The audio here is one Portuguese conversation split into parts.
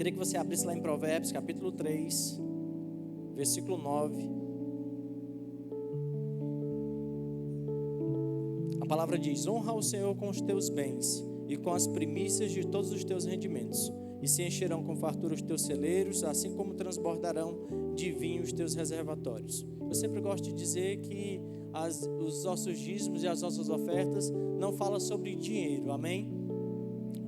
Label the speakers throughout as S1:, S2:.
S1: queria que você abrisse lá em Provérbios, capítulo 3, versículo 9. A palavra diz: honra o Senhor com os teus bens e com as primícias de todos os teus rendimentos, e se encherão com fartura os teus celeiros, assim como transbordarão de vinho os teus reservatórios. Eu sempre gosto de dizer que os nossos dízimos e as nossas ofertas não falam sobre dinheiro, amém?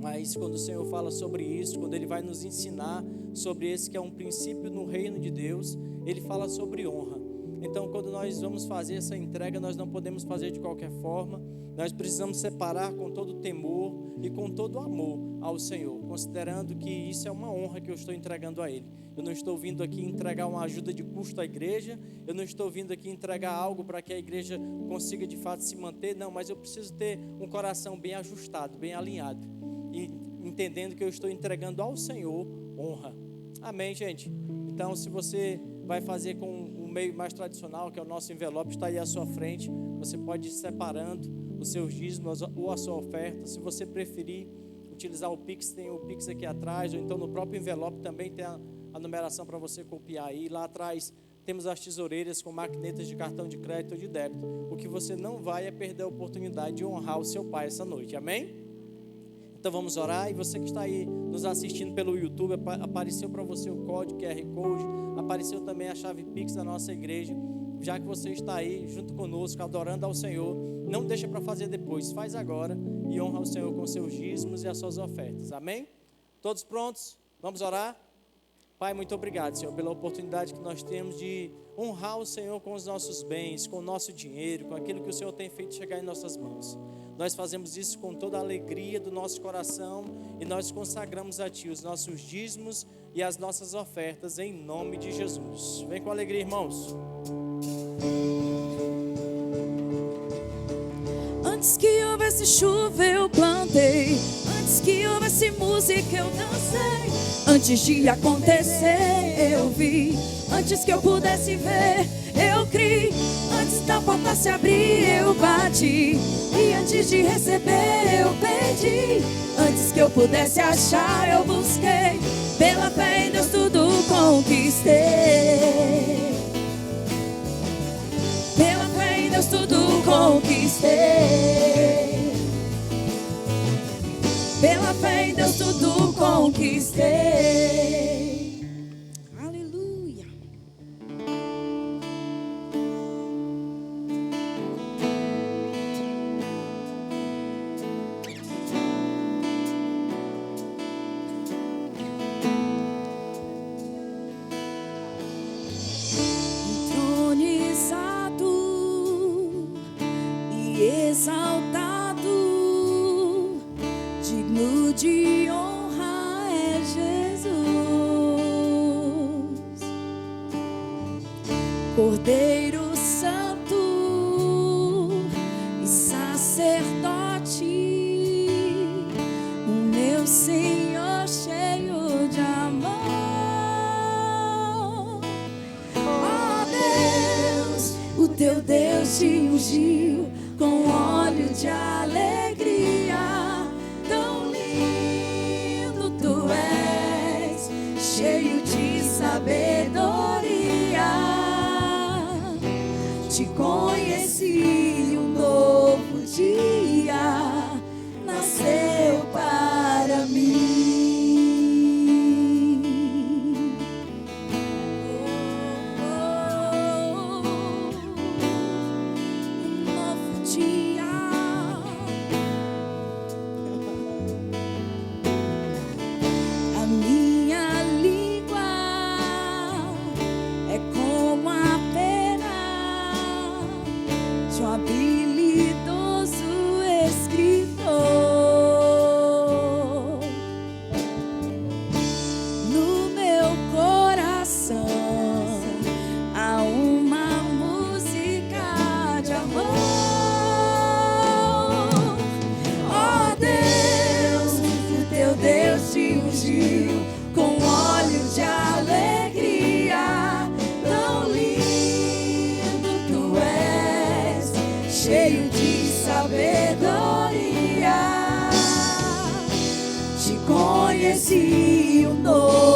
S1: Mas quando o Senhor fala sobre isso, quando Ele vai nos ensinar sobre esse que é um princípio no reino de Deus, Ele fala sobre honra. Então, quando nós vamos fazer essa entrega, nós não podemos fazer de qualquer forma. Nós precisamos separar com todo temor e com todo amor ao Senhor, considerando que isso é uma honra que eu estou entregando a Ele. Eu não estou vindo aqui entregar uma ajuda de custo à igreja, eu não estou vindo aqui entregar algo para que a igreja consiga de fato se manter, não, mas eu preciso ter um coração bem ajustado, bem alinhado, e entendendo que eu estou entregando ao Senhor honra. Amém, gente? Então, se você vai fazer com o meio mais tradicional, que é o nosso envelope, está aí à sua frente, você pode ir separando os seus dízimos ou a sua oferta. Se você preferir utilizar o Pix, tem o Pix aqui atrás, ou então no próprio envelope também tem a numeração para você copiar aí. Lá atrás temos as tesoureiras com maquinetas de cartão de crédito ou de débito. O que você não vai é perder a oportunidade de honrar o seu pai essa noite, amém? Então vamos orar. E você que está aí nos assistindo pelo YouTube, apareceu para você o código QR Code, apareceu também a chave Pix da nossa igreja. Já que você está aí junto conosco, adorando ao Senhor, não deixa para fazer depois, faz agora e honra o Senhor com seus dízimos e as suas ofertas, amém? Todos prontos? Vamos orar? Pai, muito obrigado, Senhor, pela oportunidade que nós temos de honrar o Senhor com os nossos bens, com o nosso dinheiro, com aquilo que o Senhor tem feito chegar em nossas mãos. Nós fazemos isso com toda a alegria do nosso coração e nós consagramos a Ti os nossos dízimos e as nossas ofertas em nome de Jesus. Vem com alegria, irmãos.
S2: Antes que houvesse chuva eu plantei, antes que houvesse música eu dancei, antes de acontecer eu vi, antes que eu pudesse ver eu criei, antes da porta se abrir eu bati, e antes de receber eu pedi, antes que eu pudesse achar eu busquei, pela fé em Deus tudo conquistei. Pela fé em Deus tudo conquistei. Pela fé em Deus tudo conquistei. Aleluia. Exaltado, digno de honra é Jesus, Cordeiro Santo e sacerdote, o meu Senhor cheio de amor. Ó Deus, o teu Deus te ungiu com óleo de alegria, tão lindo tu és, cheio de sabedoria. Te conheci, um novo dia nasceu para mim. A minha língua é como a pena de um habilidoso escritor. No meu coração há uma música de amor. Ó Deus, o teu Deus te ungiu com óleo de alegria, tão lindo tu és, cheio de sabedoria. Te conheci, um novo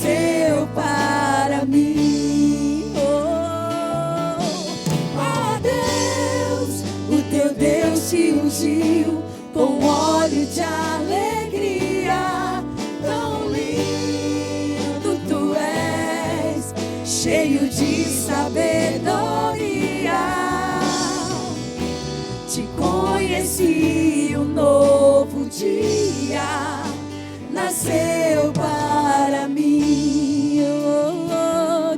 S2: nasceu para mim. Oh Deus, o teu Deus te ungiu com óleo de alegria. Tão lindo tu és, cheio de sabedoria. Te conheci, um novo dia nasceu para mim.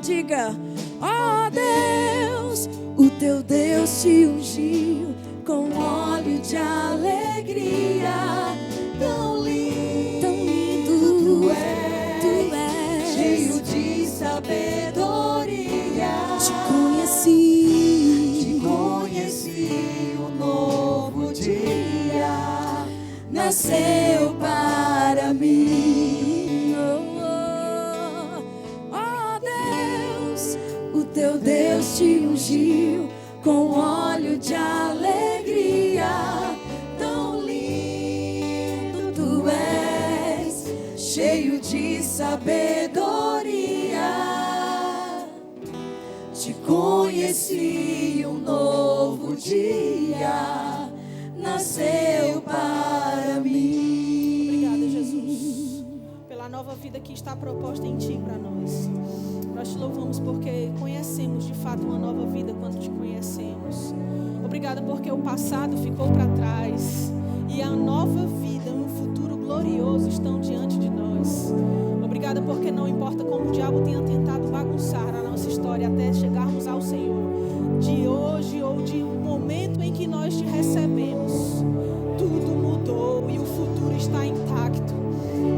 S2: Diga, ó Deus, o teu Deus te ungiu com óleo de alegria. Tão lindo tu és, cheio de sabedoria. Te conheci, um novo dia nasceu para mim. Oh Deus, o teu Deus te ungiu com óleo de alegria. Tão lindo tu és, cheio de sabedoria. Te conheci, um novo dia nasceu para mim.
S3: Obrigada, Jesus, pela nova vida que está proposta em Ti para nós. Nós te louvamos porque conhecemos de fato uma nova vida quando Te conhecemos. Obrigada porque o passado ficou para trás e a nova vida, um futuro glorioso estão diante de nós. Obrigada porque não importa como o diabo tenha tentado bagunçar a nossa história até chegarmos ao Senhor, de hoje ou de um momento em que nós Te recebemos, tudo mudou e o futuro está intacto.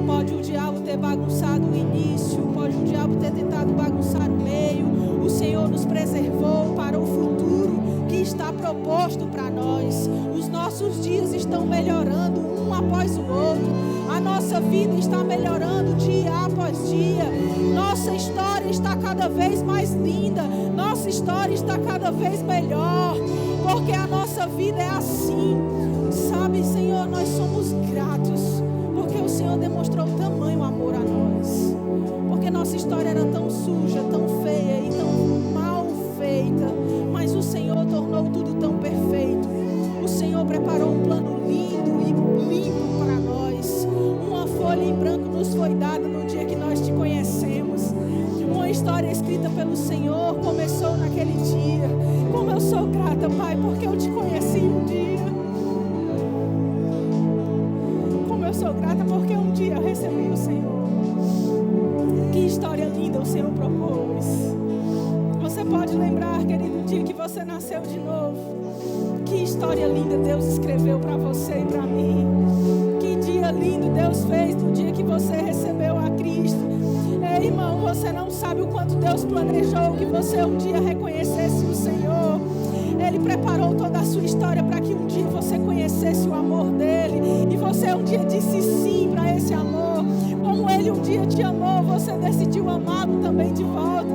S3: Pode o diabo ter bagunçado o início, pode o diabo ter tentado bagunçar o meio, o Senhor nos preservou para o futuro que está proposto para nós. Os nossos dias estão melhorando um após o outro, a nossa vida está melhorando dia após dia, nossa história está cada vez mais linda, nossa história está cada vez melhor, porque a nossa vida é assim. Sabe, Senhor, nós somos gratos porque o Senhor demonstrou tamanho amor a nós, porque nossa história era tão suja, tão feia e tão mal feita, mas o Senhor tornou tudo tão perfeito. O Senhor preparou um plano lindo e limpo para nós. Uma folha em branco nos foi dada no dia que nós Te conhecemos. Uma história escrita pelo Senhor começou naquele dia. Como eu sou grata, Pai, porque eu Te conheci um dia. Como eu sou grata porque um dia eu recebi o Senhor. Que história linda o Senhor propôs. Você pode lembrar, querido, o dia que você nasceu de novo. Que história linda Deus escreveu para você e para mim. Que dia lindo Deus fez no dia que você recebeu a Cristo. Ei, irmão, você não sabe o quanto Deus planejou que você um dia reconhecesse o Senhor. Ele preparou toda a sua história para que um dia você conhecesse o amor dele. E você um dia disse sim para esse amor. Como ele um dia te amou, você decidiu amá-lo também de volta.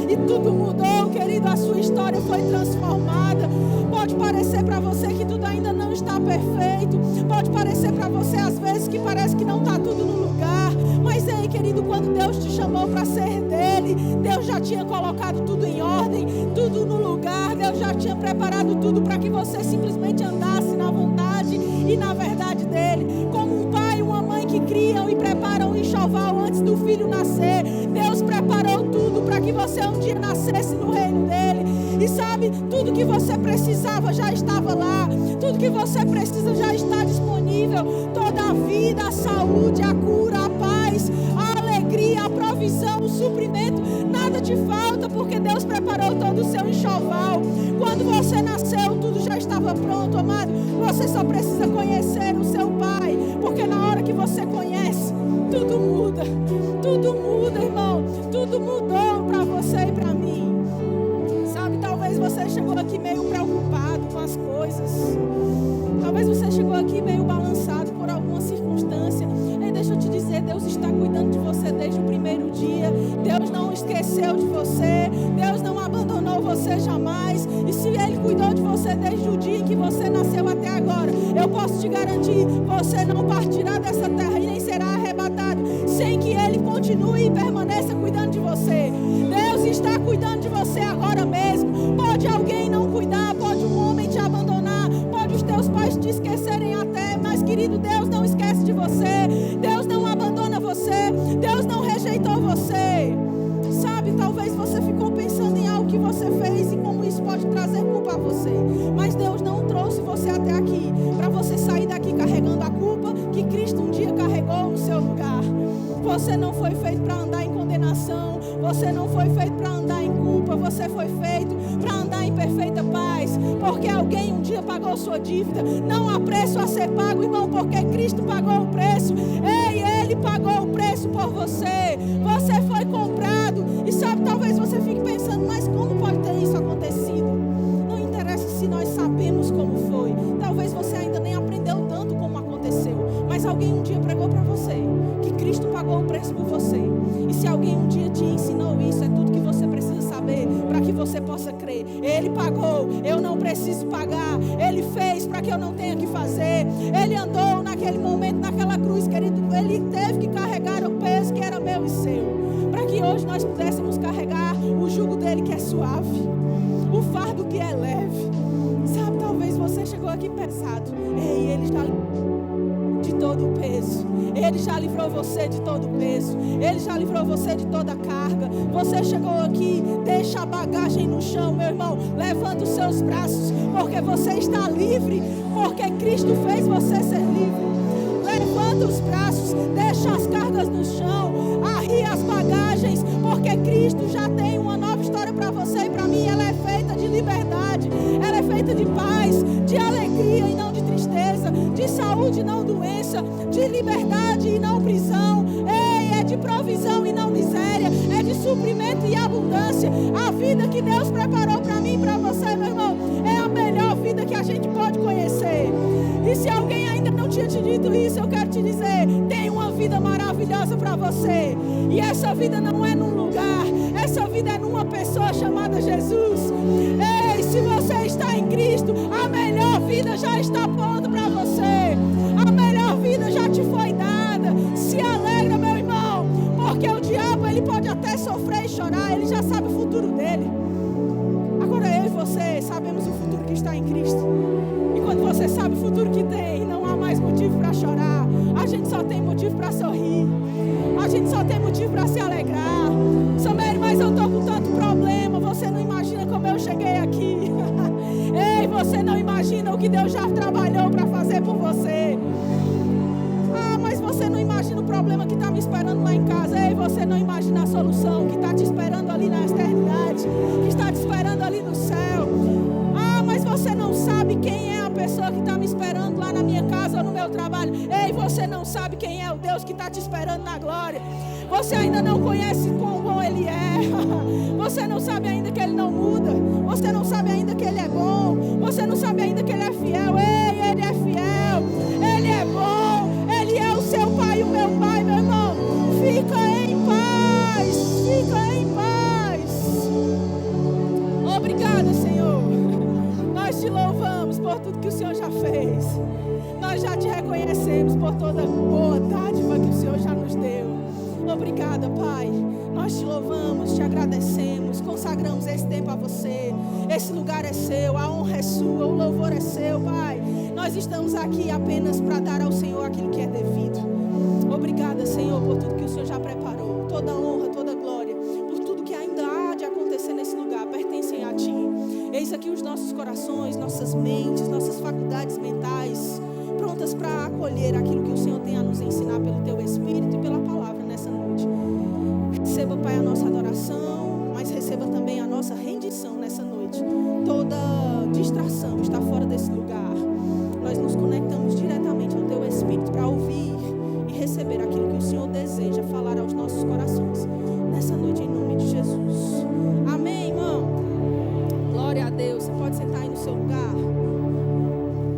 S3: E tudo mudou, querido, a sua história foi transformada. Pode parecer para você que tudo ainda não está perfeito. Pode parecer para você às vezes que parece que não está tudo no lugar. Mas ei, querido, quando Deus te chamou para ser dele, Deus já tinha colocado tudo em ordem, tudo no lugar. Deus já tinha preparado tudo para que você simplesmente andasse na vontade e na verdade dele. Como um pai e uma mãe que criam e preparam o enxoval antes do filho nascer, Deus preparou tudo para que você um dia nascesse no reino dele. E sabe, tudo que você precisava já estava lá, tudo que você precisa já está disponível. Toda a vida, a saúde, a cura, a paz, a alegria, a provisão, o suprimento, nada te falta, porque Deus preparou todo o seu enxoval. Quando você nasceu, tudo já estava pronto, amado. Você só precisa conhecer o seu Pai, porque na hora que você conhece, tudo muda. Tudo muda, irmão. Tudo mudou para você e para mim. Sabe, talvez você chegou aqui meio preocupado com as coisas. Talvez você chegou aqui meio balançado por alguma circunstância. E deixa eu te dizer, Deus está cuidando de você desde o primeiro dia. Deus não esqueceu de você. Deus não abandonou você jamais. E se Ele cuidou de você desde o dia em que você nasceu até agora, eu posso te garantir, você não partirá dessa terra e nem será arrebatado sem que Ele continue e permaneça você. Mas Deus não trouxe você até aqui para você sair daqui carregando a culpa que Cristo um dia carregou no seu lugar. Você não foi feito para andar em condenação. Você não foi feito para andar em culpa. Você foi feito para andar em perfeita paz. Porque alguém um dia pagou sua dívida. Não há preço a ser pago, irmão, porque Cristo pagou o preço. Ei, Ele pagou o preço por você. Você foi comprado. E sabe, talvez você fique pensando, mas como pode ter isso acontecido? Não interessa se nós sabemos como foi. Talvez você ainda nem aprendeu tanto como aconteceu. Mas alguém um dia pregou para você que Cristo pagou o preço por você. E se alguém um dia te ensinou isso, é tudo que você precisa saber para que você possa crer. Ele pagou, eu não preciso pagar. Ele fez para que eu não tenha que fazer. Ele andou naquele momento, naquela cruz, querido. Ele teve que carregar o peso que era meu e seu, para que hoje nós pudéssemos carregar o jugo dele que é suave, o fardo que é leve. Sabe, talvez você chegou aqui pesado. Ei, ele está de todo o peso. Ele já livrou você de todo o peso. Ele já livrou você de toda a carga. Você chegou aqui, deixa a bagagem no chão, meu irmão. Levanta os seus braços, porque você está livre, porque Cristo fez você ser livre. Levanta os braços, deixa as cargas no chão, arria as bagagens, porque Cristo já tem uma nova história para você e para mim. Ela é feita de liberdade, ela é feita de paz, de alegria e não de tristeza, de saúde e não doença, de liberdade e não prisão. Ei, é de provisão e não miséria, é de suprimento e abundância. A vida que Deus preparou para mim e para você, meu irmão, é a melhor vida que a gente pode conhecer. E se alguém ainda não tinha te dito isso, eu quero te dizer, tem uma vida maravilhosa para você. E essa vida não é num lugar, essa vida é numa pessoa chamada Jesus. Ei, se você está em Cristo, a melhor vida já está pronta para você. A melhor vida já te foi dada. Se alegra, meu irmão, porque o diabo, ele pode até sofrer e chorar, ele já sabe o futuro dele. Agora eu e você sabemos o futuro que está em Cristo. E quando você sabe o futuro que tem, não há mais motivo para chorar. A gente só tem motivo para sorrir. A gente só tem motivo para se alegrar. Samir, mas eu estou com tanto problema. Você não imagina como eu cheguei aqui. Ei, você não imagina o que Deus já trabalhou para fazer por você. Ah, mas você não imagina o problema que está me esperando lá em casa. Ei, você não imagina a solução que está te esperando ali na eternidade, que está te esperando ali no céu. Ah, mas você não sabe quem é a pessoa que está me esperando lá na minha casa ou no meu trabalho. Ei, você não sabe quem é o Deus que está te esperando na glória. Você ainda não conhece quão bom Ele é. Você não sabe ainda que Ele não muda. Você não sabe ainda que Ele é bom. Você não sabe ainda que Ele é fiel. Ei, Ele é fiel. Ele é bom. Ele é o seu Pai e o meu Pai, meu irmão. Fica em paz. Fica em paz. Obrigada, Senhor. Nós te louvamos por tudo que o Senhor já fez. Nós já te reconhecemos por toda boa dádiva que o Senhor já nos deu. Obrigada, Pai. Nós te louvamos, te agradecemos, consagramos esse tempo a você. Esse lugar é seu, a honra é sua, o louvor é seu, Pai. Nós estamos aqui apenas para dar ao Senhor aquilo que é devido. Obrigada, Senhor, por tudo que o Senhor já preparou. Toda honra, toda glória, por tudo que ainda há de acontecer nesse lugar, pertencem a Ti. Eis aqui os nossos corações, nossas mentes, nossas faculdades mentais, prontas para acolher aquilo que o Senhor tem a nos ensinar pelo Teu Espírito e pela palavra nessa noite. Receba, Pai, a nossa adoração, mas receba também a nossa rendição nessa noite. Toda distração está fora desse lugar. Nós nos conectamos diretamente ao Teu Espírito para ouvir e receber aquilo que o Senhor deseja falar aos nossos corações nessa noite, em nome de Jesus. Amém, irmão? Glória a Deus. Você pode sentar aí no seu lugar.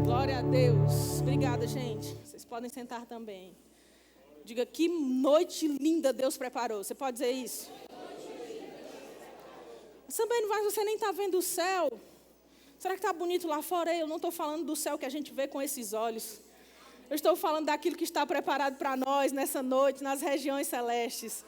S3: Glória a Deus. Obrigada, gente. Vocês podem sentar também. Diga, que noite linda Deus preparou. Você pode dizer isso? Também, mas você nem está vendo o céu. Será que está bonito lá fora? Eu não estou falando do céu que a gente vê com esses olhos. Eu estou falando daquilo que está preparado para nós nessa noite, nas regiões celestes.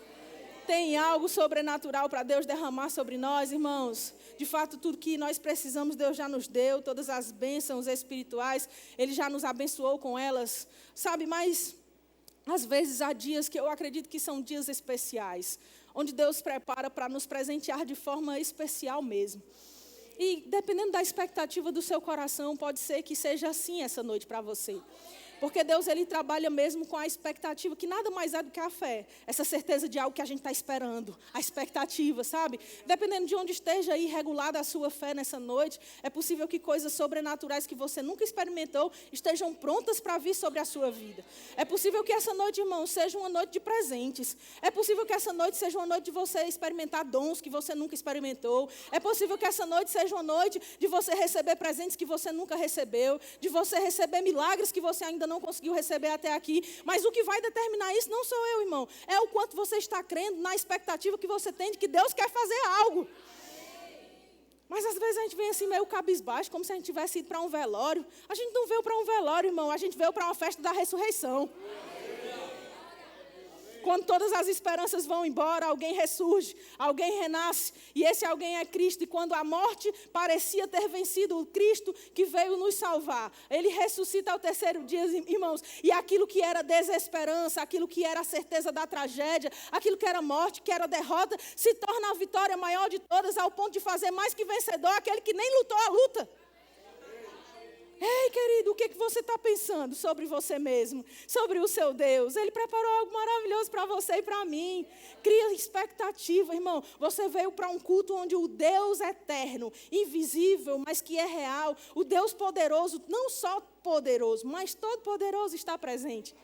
S3: Tem algo sobrenatural para Deus derramar sobre nós, irmãos. De fato, tudo que nós precisamos, Deus já nos deu. Todas as bênçãos espirituais, Ele já nos abençoou com elas. Sabe, mas às vezes há dias que eu acredito que são dias especiais, onde Deus prepara para nos presentear de forma especial mesmo. E dependendo da expectativa do seu coração, pode ser que seja assim essa noite para você. Porque Deus, Ele trabalha mesmo com a expectativa, que nada mais é do que a fé. Essa certeza de algo que a gente está esperando. A expectativa, sabe? Dependendo de onde esteja aí regulada a sua fé nessa noite, é possível que coisas sobrenaturais que você nunca experimentou estejam prontas para vir sobre a sua vida. É possível que essa noite, irmão, seja uma noite de presentes. É possível que essa noite seja uma noite de você experimentar dons que você nunca experimentou. É possível que essa noite seja uma noite de você receber presentes que você nunca recebeu. De você receber milagres que você ainda não conseguiu receber até aqui, mas o que vai determinar isso não sou eu, irmão, é o quanto você está crendo na expectativa que você tem de que Deus quer fazer algo. Mas às vezes a gente vem assim meio cabisbaixo, como se a gente tivesse ido para um velório. A gente não veio para um velório, irmão, a gente veio para uma festa da ressurreição. Quando todas as esperanças vão embora, alguém ressurge, alguém renasce, e esse alguém é Cristo. E quando a morte parecia ter vencido, o Cristo que veio nos salvar, Ele ressuscita ao terceiro dia, irmãos, e aquilo que era desesperança, aquilo que era a certeza da tragédia, aquilo que era morte, que era derrota, se torna a vitória maior de todas, ao ponto de fazer mais que vencedor aquele que nem lutou a luta. Ei, querido, o que você está pensando sobre você mesmo? Sobre o seu Deus? Ele preparou algo maravilhoso para você e para mim. Cria expectativa, irmão. Você veio para um culto onde o Deus eterno, invisível, mas que é real, o Deus poderoso, não só poderoso, mas todo poderoso está presente.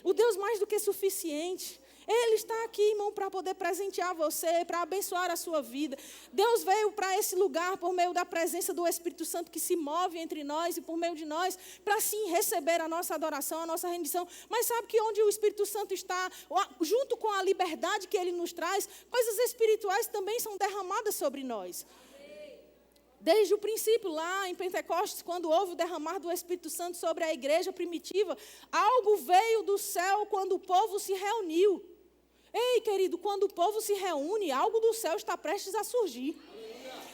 S3: O Deus mais do que suficiente. Ele está aqui, irmão, para poder presentear você, para abençoar a sua vida. Deus veio para esse lugar por meio da presença do Espírito Santo que se move entre nós e por meio de nós, para sim receber a nossa adoração, a nossa rendição. Mas sabe que onde o Espírito Santo está, junto com a liberdade que Ele nos traz, coisas espirituais também são derramadas sobre nós. Desde o princípio, lá em Pentecostes, quando houve o derramar do Espírito Santo sobre a igreja primitiva, algo veio do céu quando o povo se reuniu. Ei, querido, quando o povo se reúne, algo do céu está prestes a surgir.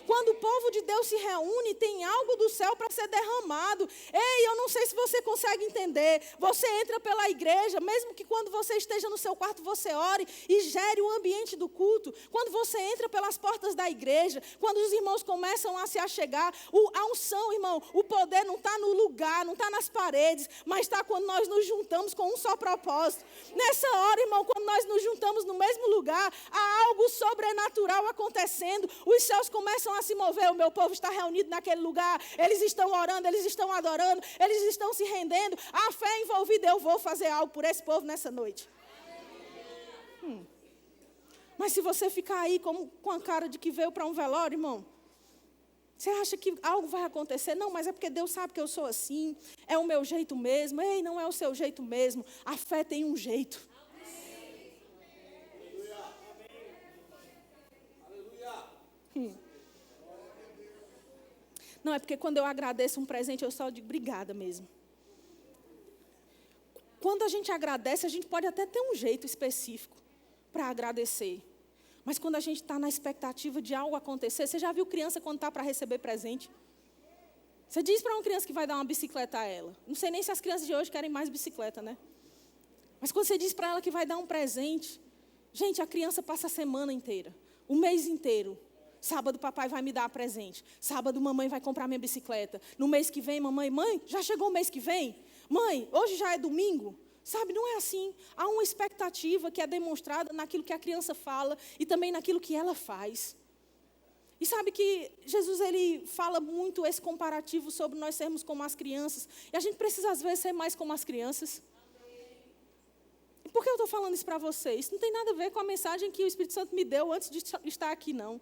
S3: Quando o povo de Deus se reúne, tem algo do céu para ser derramado. Ei, eu não sei se você consegue entender. Você entra pela igreja, mesmo que quando você esteja no seu quarto, você ore e gere o ambiente do culto. Quando você entra pelas portas da igreja, quando os irmãos começam a se achegar, a unção, irmão, o poder não está no lugar, não está nas paredes, mas está quando nós nos juntamos com um só propósito. Nessa hora, irmão, quando nós nos juntamos no mesmo lugar, há algo sobrenatural acontecendo. Os céus começam a se mover, o meu povo está reunido naquele lugar, eles estão orando, eles estão adorando, eles estão se rendendo, a fé envolvida, eu vou fazer algo por esse povo nessa noite. Mas se você ficar aí com a cara de que veio para um velório, irmão, você acha que algo vai acontecer? Não, mas é porque Deus sabe que eu sou assim, é o meu jeito mesmo. Ei, não é o seu jeito mesmo, a fé tem um jeito. Não, é porque quando eu agradeço um presente, eu só digo obrigada mesmo. Quando a gente agradece, a gente pode até ter um jeito específico para agradecer. Mas quando a gente está na expectativa de algo acontecer, você já viu criança quando está para receber presente? Você diz para uma criança que vai dar uma bicicleta a ela. Não sei nem se as crianças de hoje querem mais bicicleta, né? Mas quando você diz para ela que vai dar um presente, gente, a criança passa a semana inteira, o mês inteiro. Sábado papai vai me dar presente. Sábado mamãe vai comprar minha bicicleta. No mês que vem, mãe, já chegou o mês que vem? Mãe, hoje já é domingo? Sabe, não é assim. Há uma expectativa que é demonstrada naquilo que a criança fala e também naquilo que ela faz. E sabe que Jesus, ele fala muito esse comparativo sobre nós sermos como as crianças. E a gente precisa, às vezes, ser mais como as crianças. E por que eu estou falando isso para vocês? Isso não tem nada a ver com a mensagem que o Espírito Santo me deu antes de estar aqui, não.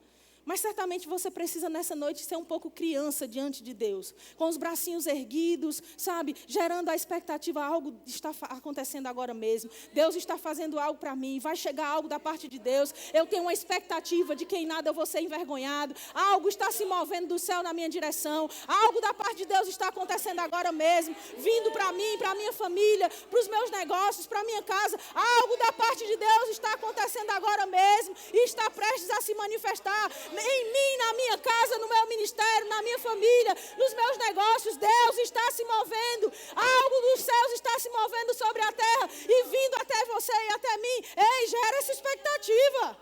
S3: Mas certamente você precisa nessa noite ser um pouco criança diante de Deus. Com os bracinhos erguidos, sabe? Gerando a expectativa, algo está acontecendo agora mesmo. Deus está fazendo algo para mim, vai chegar algo da parte de Deus. Eu tenho uma expectativa de que em nada eu vou ser envergonhado. Algo está se movendo do céu na minha direção. Algo da parte de Deus está acontecendo agora mesmo. Vindo para mim, para a minha família, para os meus negócios, para a minha casa. Algo da parte de Deus está acontecendo agora mesmo e está prestes a se manifestar. Em mim, na minha casa, no meu ministério, na minha família, nos meus negócios, Deus está se movendo. Algo dos céus está se movendo sobre a terra e vindo até você e até mim. Ei, gera essa expectativa.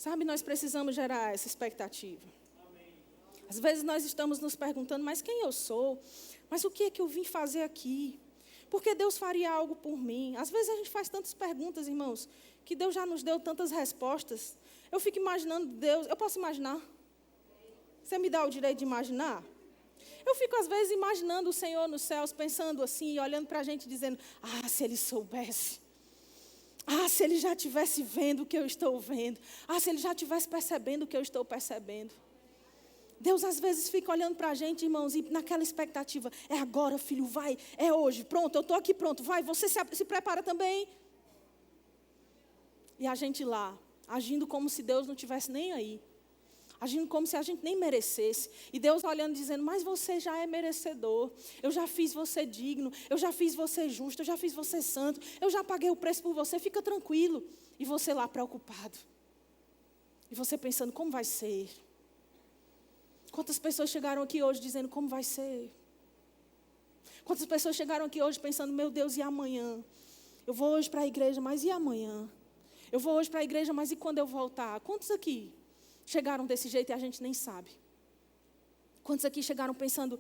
S3: Sabe, nós precisamos gerar essa expectativa. Às vezes nós estamos nos perguntando, mas quem eu sou? Mas o que é que eu vim fazer aqui? Por que Deus faria algo por mim? Às vezes a gente faz tantas perguntas, irmãos, que Deus já nos deu tantas respostas. Eu fico imaginando Deus, eu posso imaginar? Você me dá o direito de imaginar? Eu fico às vezes imaginando o Senhor nos céus, pensando assim, olhando para a gente dizendo, se Ele soubesse. Se Ele já estivesse vendo o que eu estou vendo. Se Ele já estivesse percebendo o que eu estou percebendo. Deus às vezes fica olhando para a gente, irmãos, e naquela expectativa, é agora, filho, vai, é hoje, pronto, eu estou aqui, pronto, vai, você se prepara também. E a gente lá, agindo como se Deus não estivesse nem aí, agindo como se a gente nem merecesse, e Deus olhando e dizendo, mas você já é merecedor, eu já fiz você digno, eu já fiz você justo, eu já fiz você santo, eu já paguei o preço por você, fica tranquilo. E você lá preocupado, e você pensando, como vai ser? Quantas pessoas chegaram aqui hoje dizendo como vai ser? Quantas pessoas chegaram aqui hoje pensando, meu Deus, e amanhã? Eu vou hoje para a igreja, mas e amanhã? Eu vou hoje para a igreja, mas e quando eu voltar? Quantos aqui chegaram desse jeito e a gente nem sabe? Quantos aqui chegaram pensando,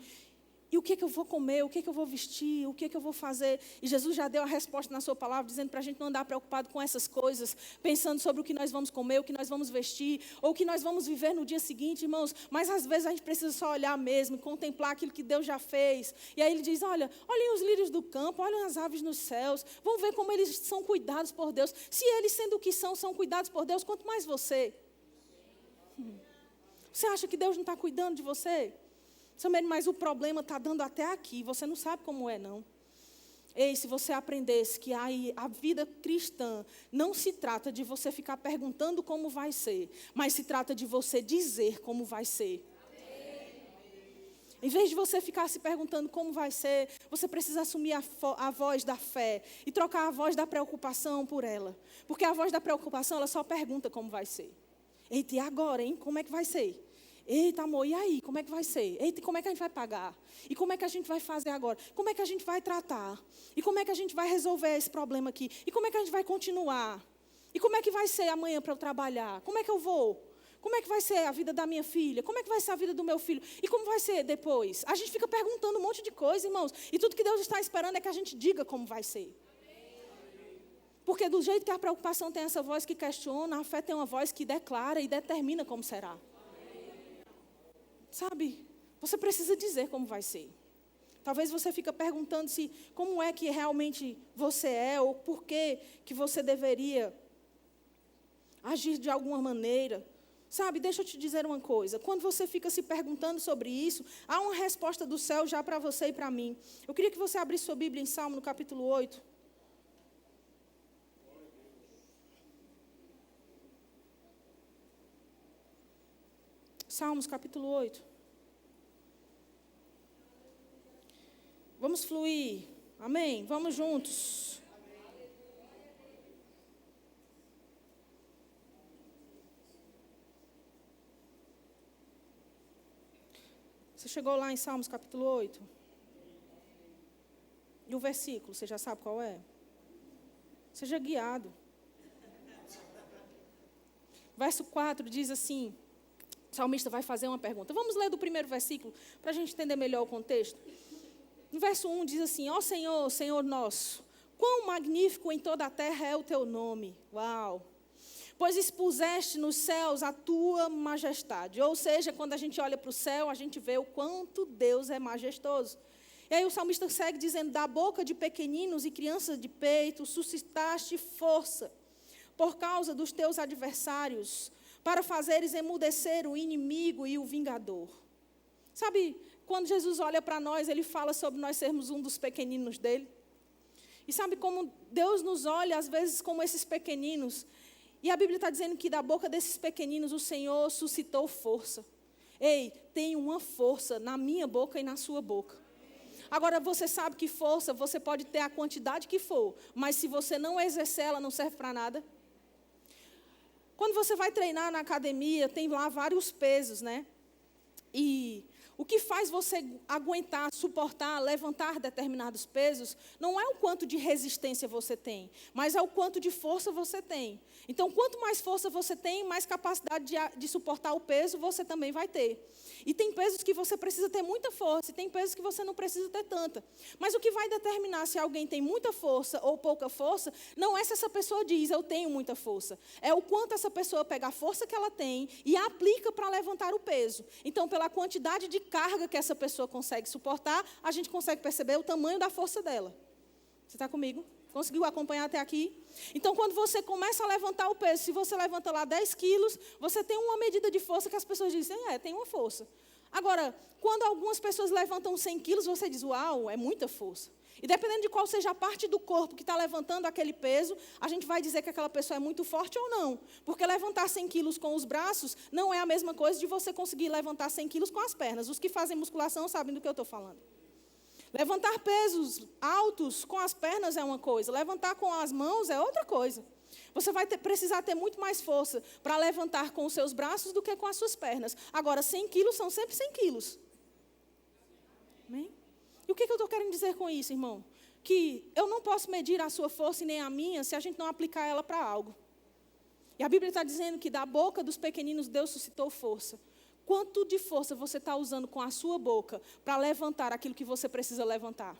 S3: e o que eu vou comer, o que eu vou vestir, o que eu vou fazer? E Jesus já deu a resposta na sua palavra, dizendo para a gente não andar preocupado com essas coisas, pensando sobre o que nós vamos comer, o que nós vamos vestir, ou o que nós vamos viver no dia seguinte, irmãos. Mas às vezes a gente precisa só olhar mesmo, e contemplar aquilo que Deus já fez. E aí Ele diz, olhem os lírios do campo, olhem as aves nos céus, vão ver como eles são cuidados por Deus. Se eles, sendo o que são cuidados por Deus, quanto mais você. Você acha que Deus não está cuidando de você? Mas o problema está dando até aqui, você não sabe como é, não. Ei, se você aprendesse que a vida cristã não se trata de você ficar perguntando como vai ser, mas se trata de você dizer como vai ser. Em vez de você ficar se perguntando como vai ser, você precisa assumir a voz da fé e trocar a voz da preocupação por ela. Porque a voz da preocupação, ela só pergunta como vai ser. Eita, e agora, hein? Como é que vai ser? Eita, amor, e aí? Como é que vai ser? Eita, como é que a gente vai pagar? E como é que a gente vai fazer agora? Como é que a gente vai tratar? E como é que a gente vai resolver esse problema aqui? E como é que a gente vai continuar? E como é que vai ser amanhã para eu trabalhar? Como é que eu vou? Como é que vai ser a vida da minha filha? Como é que vai ser a vida do meu filho? E como vai ser depois? A gente fica perguntando um monte de coisa, irmãos. E tudo que Deus está esperando é que a gente diga como vai ser. Porque do jeito que a preocupação tem essa voz que questiona, a fé tem uma voz que declara e determina como será. Sabe, você precisa dizer como vai ser. Talvez você fique perguntando se como é que realmente você é, ou por que você deveria agir de alguma maneira. Sabe, deixa eu te dizer uma coisa. Quando você fica se perguntando sobre isso, há uma resposta do céu já para você e para mim. Eu queria que você abrisse sua Bíblia em Salmo, no capítulo 8. Salmos, capítulo 8. Vamos fluir. Amém? Vamos juntos. Você chegou lá em Salmos, capítulo 8? E o versículo, você já sabe qual é? Seja guiado. Verso 4 diz assim... O salmista vai fazer uma pergunta. Vamos ler do primeiro versículo, para a gente entender melhor o contexto. No verso 1 diz assim, ó Senhor, Senhor nosso, quão magnífico em toda a terra é o teu nome. Uau! Pois expuseste nos céus a tua majestade. Ou seja, quando a gente olha para o céu, a gente vê o quanto Deus é majestoso. E aí o salmista segue dizendo, da boca de pequeninos e crianças de peito, suscitaste força por causa dos teus adversários, para fazeres emudecer o inimigo e o vingador. Sabe, quando Jesus olha para nós, Ele fala sobre nós sermos um dos pequeninos dEle. E sabe como Deus nos olha, às vezes, como esses pequeninos. E a Bíblia está dizendo que da boca desses pequeninos o Senhor suscitou força. Ei, tem uma força na minha boca e na sua boca. Agora, você sabe que força, você pode ter a quantidade que for, mas se você não exercer, ela não serve para nada. Quando você vai treinar na academia, tem lá vários pesos, né? E O que faz você aguentar, suportar, levantar determinados pesos, não é o quanto de resistência você tem, mas é o quanto de força você tem. Então, quanto mais força você tem, mais capacidade de suportar o peso você também vai ter. E tem pesos que você precisa ter muita força, e tem pesos que você não precisa ter tanta. Mas o que vai determinar se alguém tem muita força ou pouca força, não é se essa pessoa diz, eu tenho muita força. É o quanto essa pessoa pega a força que ela tem e aplica para levantar o peso. Então, pela quantidade de carga que essa pessoa consegue suportar, a gente consegue perceber o tamanho da força dela. Você está comigo? Conseguiu acompanhar até aqui? Então, quando você começa a levantar o peso, se você levanta lá 10 quilos, você tem uma medida de força que as pessoas dizem, tem uma força. Agora, quando algumas pessoas levantam 100 quilos, você diz, uau, é muita força. E dependendo de qual seja a parte do corpo que está levantando aquele peso, a gente vai dizer que aquela pessoa é muito forte ou não. Porque levantar 100 quilos com os braços não é a mesma coisa de você conseguir levantar 100 quilos com as pernas. Os que fazem musculação sabem do que eu estou falando. Levantar pesos altos com as pernas é uma coisa, levantar com as mãos é outra coisa. Você vai precisar ter muito mais força para levantar com os seus braços do que com as suas pernas. Agora, 100 quilos são sempre 100 quilos. Amém? E o que eu estou querendo dizer com isso, irmão? Que eu não posso medir a sua força e nem a minha se a gente não aplicar ela para algo. E a Bíblia está dizendo que da boca dos pequeninos Deus suscitou força. Quanto de força você está usando com a sua boca para levantar aquilo que você precisa levantar?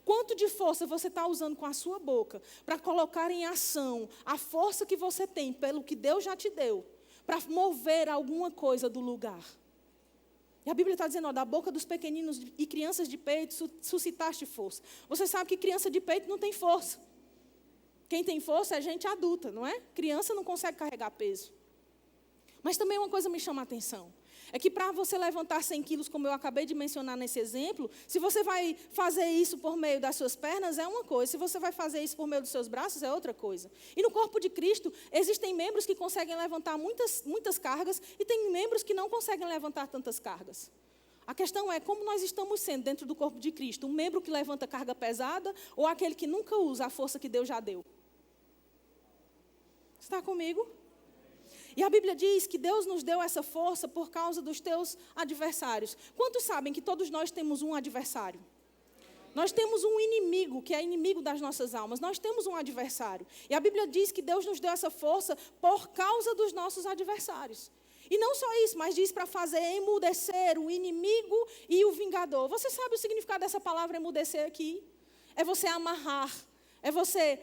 S3: Quanto de força você está usando com a sua boca para colocar em ação a força que você tem pelo que Deus já te deu, para mover alguma coisa do lugar? E a Bíblia está dizendo, da boca dos pequeninos e crianças de peito suscitaste força. Você sabe que criança de peito não tem força. Quem tem força é gente adulta, não é? Criança não consegue carregar peso. Mas também uma coisa me chama a atenção. É que para você levantar 100 quilos, como eu acabei de mencionar nesse exemplo, se você vai fazer isso por meio das suas pernas, é uma coisa. Se você vai fazer isso por meio dos seus braços, é outra coisa. E no corpo de Cristo, existem membros que conseguem levantar muitas cargas e tem membros que não conseguem levantar tantas cargas. A questão é como nós estamos sendo dentro do corpo de Cristo. Um membro que levanta carga pesada ou aquele que nunca usa a força que Deus já deu? Você está comigo? E a Bíblia diz que Deus nos deu essa força por causa dos teus adversários. Quantos sabem que todos nós temos um adversário? Nós temos um inimigo, que é inimigo das nossas almas. Nós temos um adversário. E a Bíblia diz que Deus nos deu essa força por causa dos nossos adversários. E não só isso, mas diz para fazer emudecer o inimigo e o vingador. Você sabe o significado dessa palavra emudecer aqui? É você amarrar, é você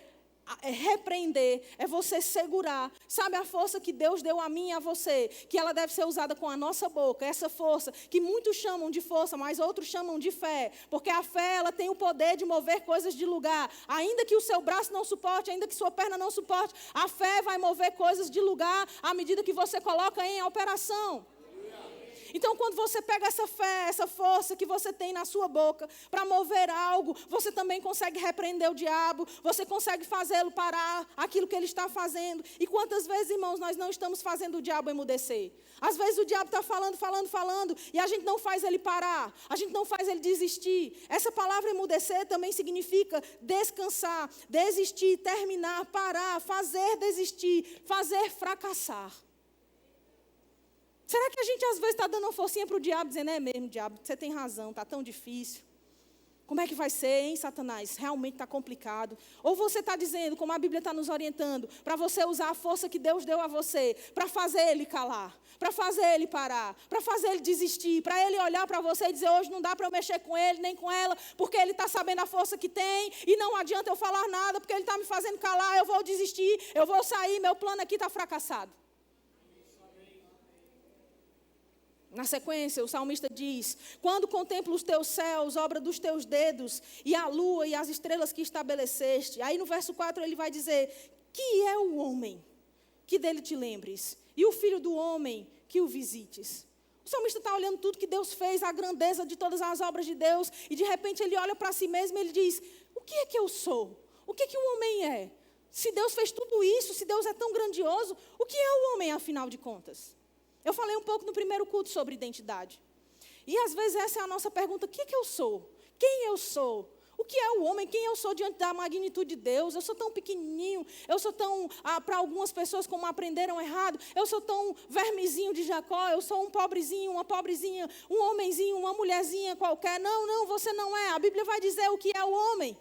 S3: repreender, é você segurar. Sabe a força que Deus deu a mim e a você, que ela deve ser usada com a nossa boca, essa força que muitos chamam de força, mas outros chamam de fé, porque a fé ela tem o poder de mover coisas de lugar, ainda que o seu braço não suporte, ainda que sua perna não suporte, a fé vai mover coisas de lugar à medida que você coloca em operação. Então, quando você pega essa fé, essa força que você tem na sua boca para mover algo, você também consegue repreender o diabo, você consegue fazê-lo parar aquilo que ele está fazendo. E quantas vezes, irmãos, nós não estamos fazendo o diabo emudecer? Às vezes o diabo está falando, e a gente não faz ele parar, a gente não faz ele desistir. Essa palavra emudecer também significa descansar, desistir, terminar, parar, fazer desistir, fazer fracassar. Será que a gente às vezes está dando uma forcinha para o diabo, dizendo, é mesmo, diabo, você tem razão, está tão difícil. Como é que vai ser, hein, Satanás? Realmente está complicado. Ou você está dizendo, como a Bíblia está nos orientando, para você usar a força que Deus deu a você, para fazer ele calar, para fazer ele parar, para fazer ele desistir, para ele olhar para você e dizer, hoje não dá para eu mexer com ele, nem com ela, porque ele está sabendo a força que tem, e não adianta eu falar nada, porque ele está me fazendo calar, eu vou desistir, eu vou sair, meu plano aqui está fracassado. Na sequência, o salmista diz, quando contemplo os teus céus, obra dos teus dedos, e a lua e as estrelas que estabeleceste. Aí no verso 4 ele vai dizer, que é o homem que dele te lembres, e o filho do homem que o visites. O salmista está olhando tudo que Deus fez, a grandeza de todas as obras de Deus, e de repente ele olha para si mesmo e ele diz, o que é que eu sou? O que é que um homem é? Se Deus fez tudo isso, se Deus é tão grandioso, o que é o homem afinal de contas? Eu falei um pouco no primeiro culto sobre identidade. E às vezes essa é a nossa pergunta, o que é que eu sou? Quem eu sou? O O que é o homem? Quem eu sou diante da magnitude de Deus? Eu sou tão pequenininho, eu sou tão, para algumas pessoas como aprenderam errado, eu sou tão vermezinho de Jacó, eu sou um pobrezinho, uma pobrezinha, um homenzinho, uma mulherzinha qualquer. Não, você não é. A Bíblia vai dizer o que é o homem.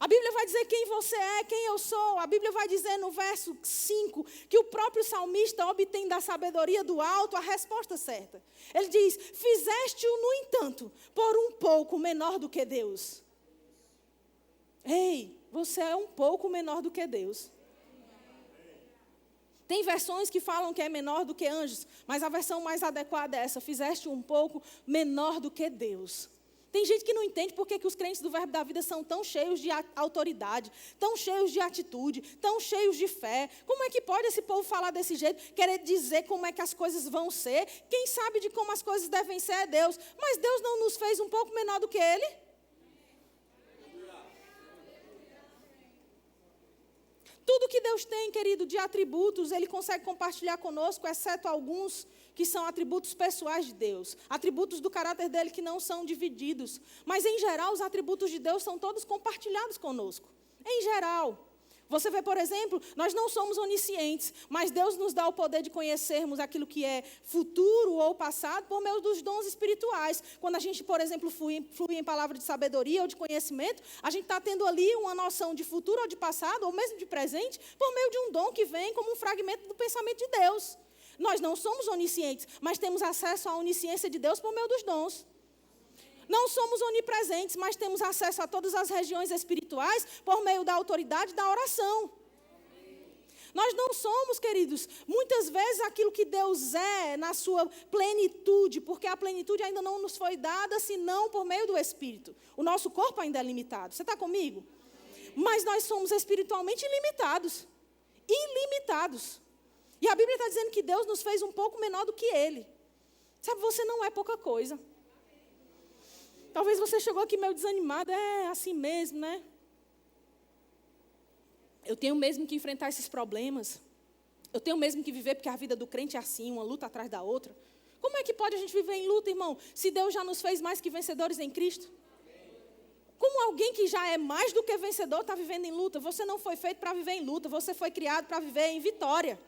S3: A Bíblia vai dizer quem você é, quem eu sou. A Bíblia vai dizer no verso 5 que o próprio salmista obtém da sabedoria do alto a resposta certa. Ele diz: fizeste-o, no entanto, por um pouco menor do que Deus. Ei, você é um pouco menor do que Deus. Tem versões que falam que é menor do que anjos, mas a versão mais adequada é essa: fizeste um pouco menor do que Deus. Tem gente que não entende por que os crentes do Verbo da Vida são tão cheios de autoridade, tão cheios de atitude, tão cheios de fé. Como é que pode esse povo falar desse jeito, querer dizer como é que as coisas vão ser? Quem sabe de como as coisas devem ser é Deus. Mas Deus não nos fez um pouco menor do que Ele? Tudo que Deus tem, querido, de atributos, Ele consegue compartilhar conosco, exceto alguns que são atributos pessoais de Deus. Atributos do caráter dEle que não são divididos. Mas, em geral, os atributos de Deus são todos compartilhados conosco. Em geral. Você vê, por exemplo, nós não somos oniscientes, mas Deus nos dá o poder de conhecermos aquilo que é futuro ou passado por meio dos dons espirituais. Quando a gente, por exemplo, flui em palavra de sabedoria ou de conhecimento, a gente está tendo ali uma noção de futuro ou de passado, ou mesmo de presente, por meio de um dom que vem como um fragmento do pensamento de Deus. Nós não somos oniscientes, mas temos acesso à onisciência de Deus por meio dos dons. Não somos onipresentes, mas temos acesso a todas as regiões espirituais por meio da autoridade da oração. Nós não somos, queridos, muitas vezes aquilo que Deus é na sua plenitude, porque a plenitude ainda não nos foi dada, senão por meio do Espírito. O nosso corpo ainda é limitado. Você está comigo? Mas nós somos espiritualmente ilimitados. Ilimitados. E a Bíblia está dizendo que Deus nos fez um pouco menor do que Ele. Sabe, você não é pouca coisa. Talvez você chegou aqui meio desanimado. É assim mesmo, né? Eu tenho mesmo que enfrentar esses problemas. Eu tenho mesmo que viver, porque a vida do crente é assim, uma luta atrás da outra. Como é que pode a gente viver em luta, irmão, se Deus já nos fez mais que vencedores em Cristo? Como alguém que já é mais do que vencedor está vivendo em luta? Você não foi feito para viver em luta, você foi criado para viver em vitória.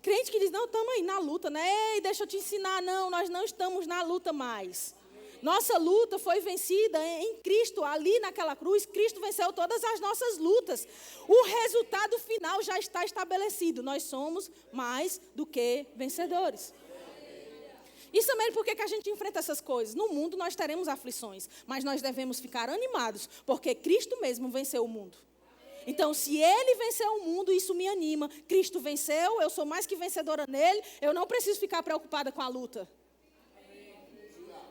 S3: Crente que diz: não, estamos aí na luta, né? Ei, deixa eu te ensinar. Não, nós não estamos na luta mais. Nossa luta foi vencida em Cristo, ali naquela cruz. Cristo venceu todas as nossas lutas. O resultado final já está estabelecido. Nós somos mais do que vencedores. Isso também por que a gente enfrenta essas coisas. No mundo nós teremos aflições, mas nós devemos ficar animados, porque Cristo mesmo venceu o mundo. Então, se Ele venceu o mundo, isso me anima. Cristo venceu, eu sou mais que vencedora nele, eu não preciso ficar preocupada com a luta.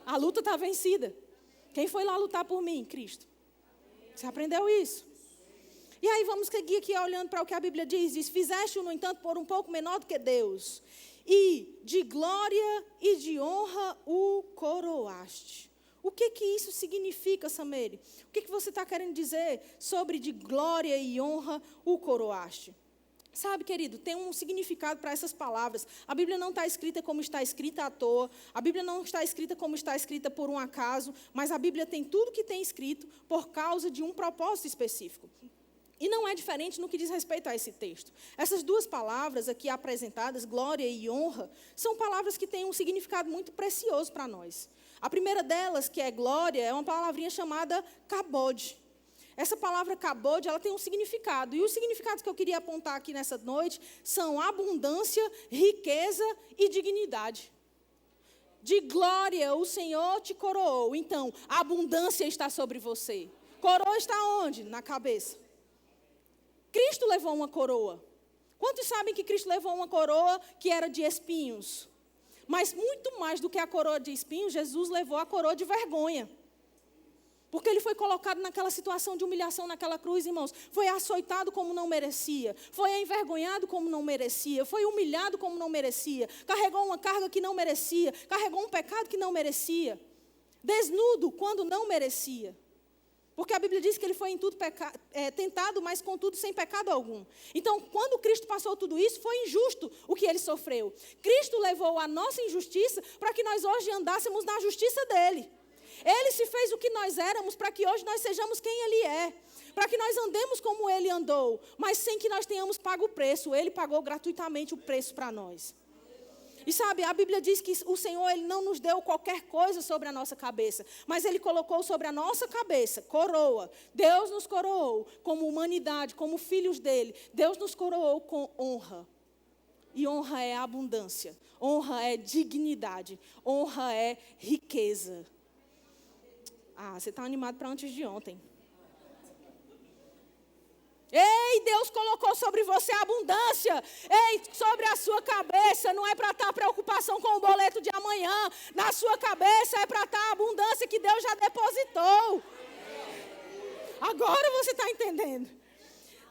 S3: A luta está vencida. Quem foi lá lutar por mim? Cristo. Você aprendeu isso? E aí vamos seguir aqui olhando para o que a Bíblia diz. Diz: fizeste-o, no entanto, por um pouco menor do que Deus. E de glória e de honra o coroaste. O que isso significa, Samere? O que você está querendo dizer sobre de glória e honra o coroaste? Sabe, querido, tem um significado para essas palavras. A Bíblia não está escrita como está escrita à toa. A Bíblia não está escrita como está escrita por um acaso. Mas a Bíblia tem tudo que tem escrito por causa de um propósito específico. E não é diferente no que diz respeito a esse texto. Essas duas palavras aqui apresentadas, glória e honra, são palavras que têm um significado muito precioso para nós. A primeira delas, que é glória, é uma palavrinha chamada kabod. Essa palavra kabod, ela tem um significado. E os significados que eu queria apontar aqui nessa noite são abundância, riqueza e dignidade. De glória, o Senhor te coroou. Então, a abundância está sobre você. Coroa está onde? Na cabeça. Cristo levou uma coroa. Quantos sabem que Cristo levou uma coroa que era de espinhos? Mas muito mais do que a coroa de espinhos, Jesus levou a coroa de vergonha. Porque ele foi colocado naquela situação de humilhação naquela cruz, irmãos. Foi açoitado como não merecia. Foi envergonhado como não merecia. Foi humilhado como não merecia. Carregou uma carga que não merecia. Carregou um pecado que não merecia. Desnudo quando não merecia. Porque a Bíblia diz que ele foi em tudo tentado, mas contudo sem pecado algum. Então, quando Cristo passou tudo isso, foi injusto o que ele sofreu. Cristo levou a nossa injustiça para que nós hoje andássemos na justiça dele. Ele se fez o que nós éramos para que hoje nós sejamos quem Ele é. Para que nós andemos como Ele andou, mas sem que nós tenhamos pago o preço. Ele pagou gratuitamente o preço para nós. E sabe, a Bíblia diz que o Senhor, Ele não nos deu qualquer coisa sobre a nossa cabeça, mas Ele colocou sobre a nossa cabeça, coroa. Deus nos coroou como humanidade, como filhos dEle. Deus nos coroou com honra. E honra é abundância, honra é dignidade, honra é riqueza. Ah, você está animado para antes de ontem. Ei, Deus colocou sobre você a abundância. Ei, sobre a sua cabeça. Não é para estar preocupação com o boleto de amanhã. Na sua cabeça é para estar a abundância que Deus já depositou. Agora você está entendendo.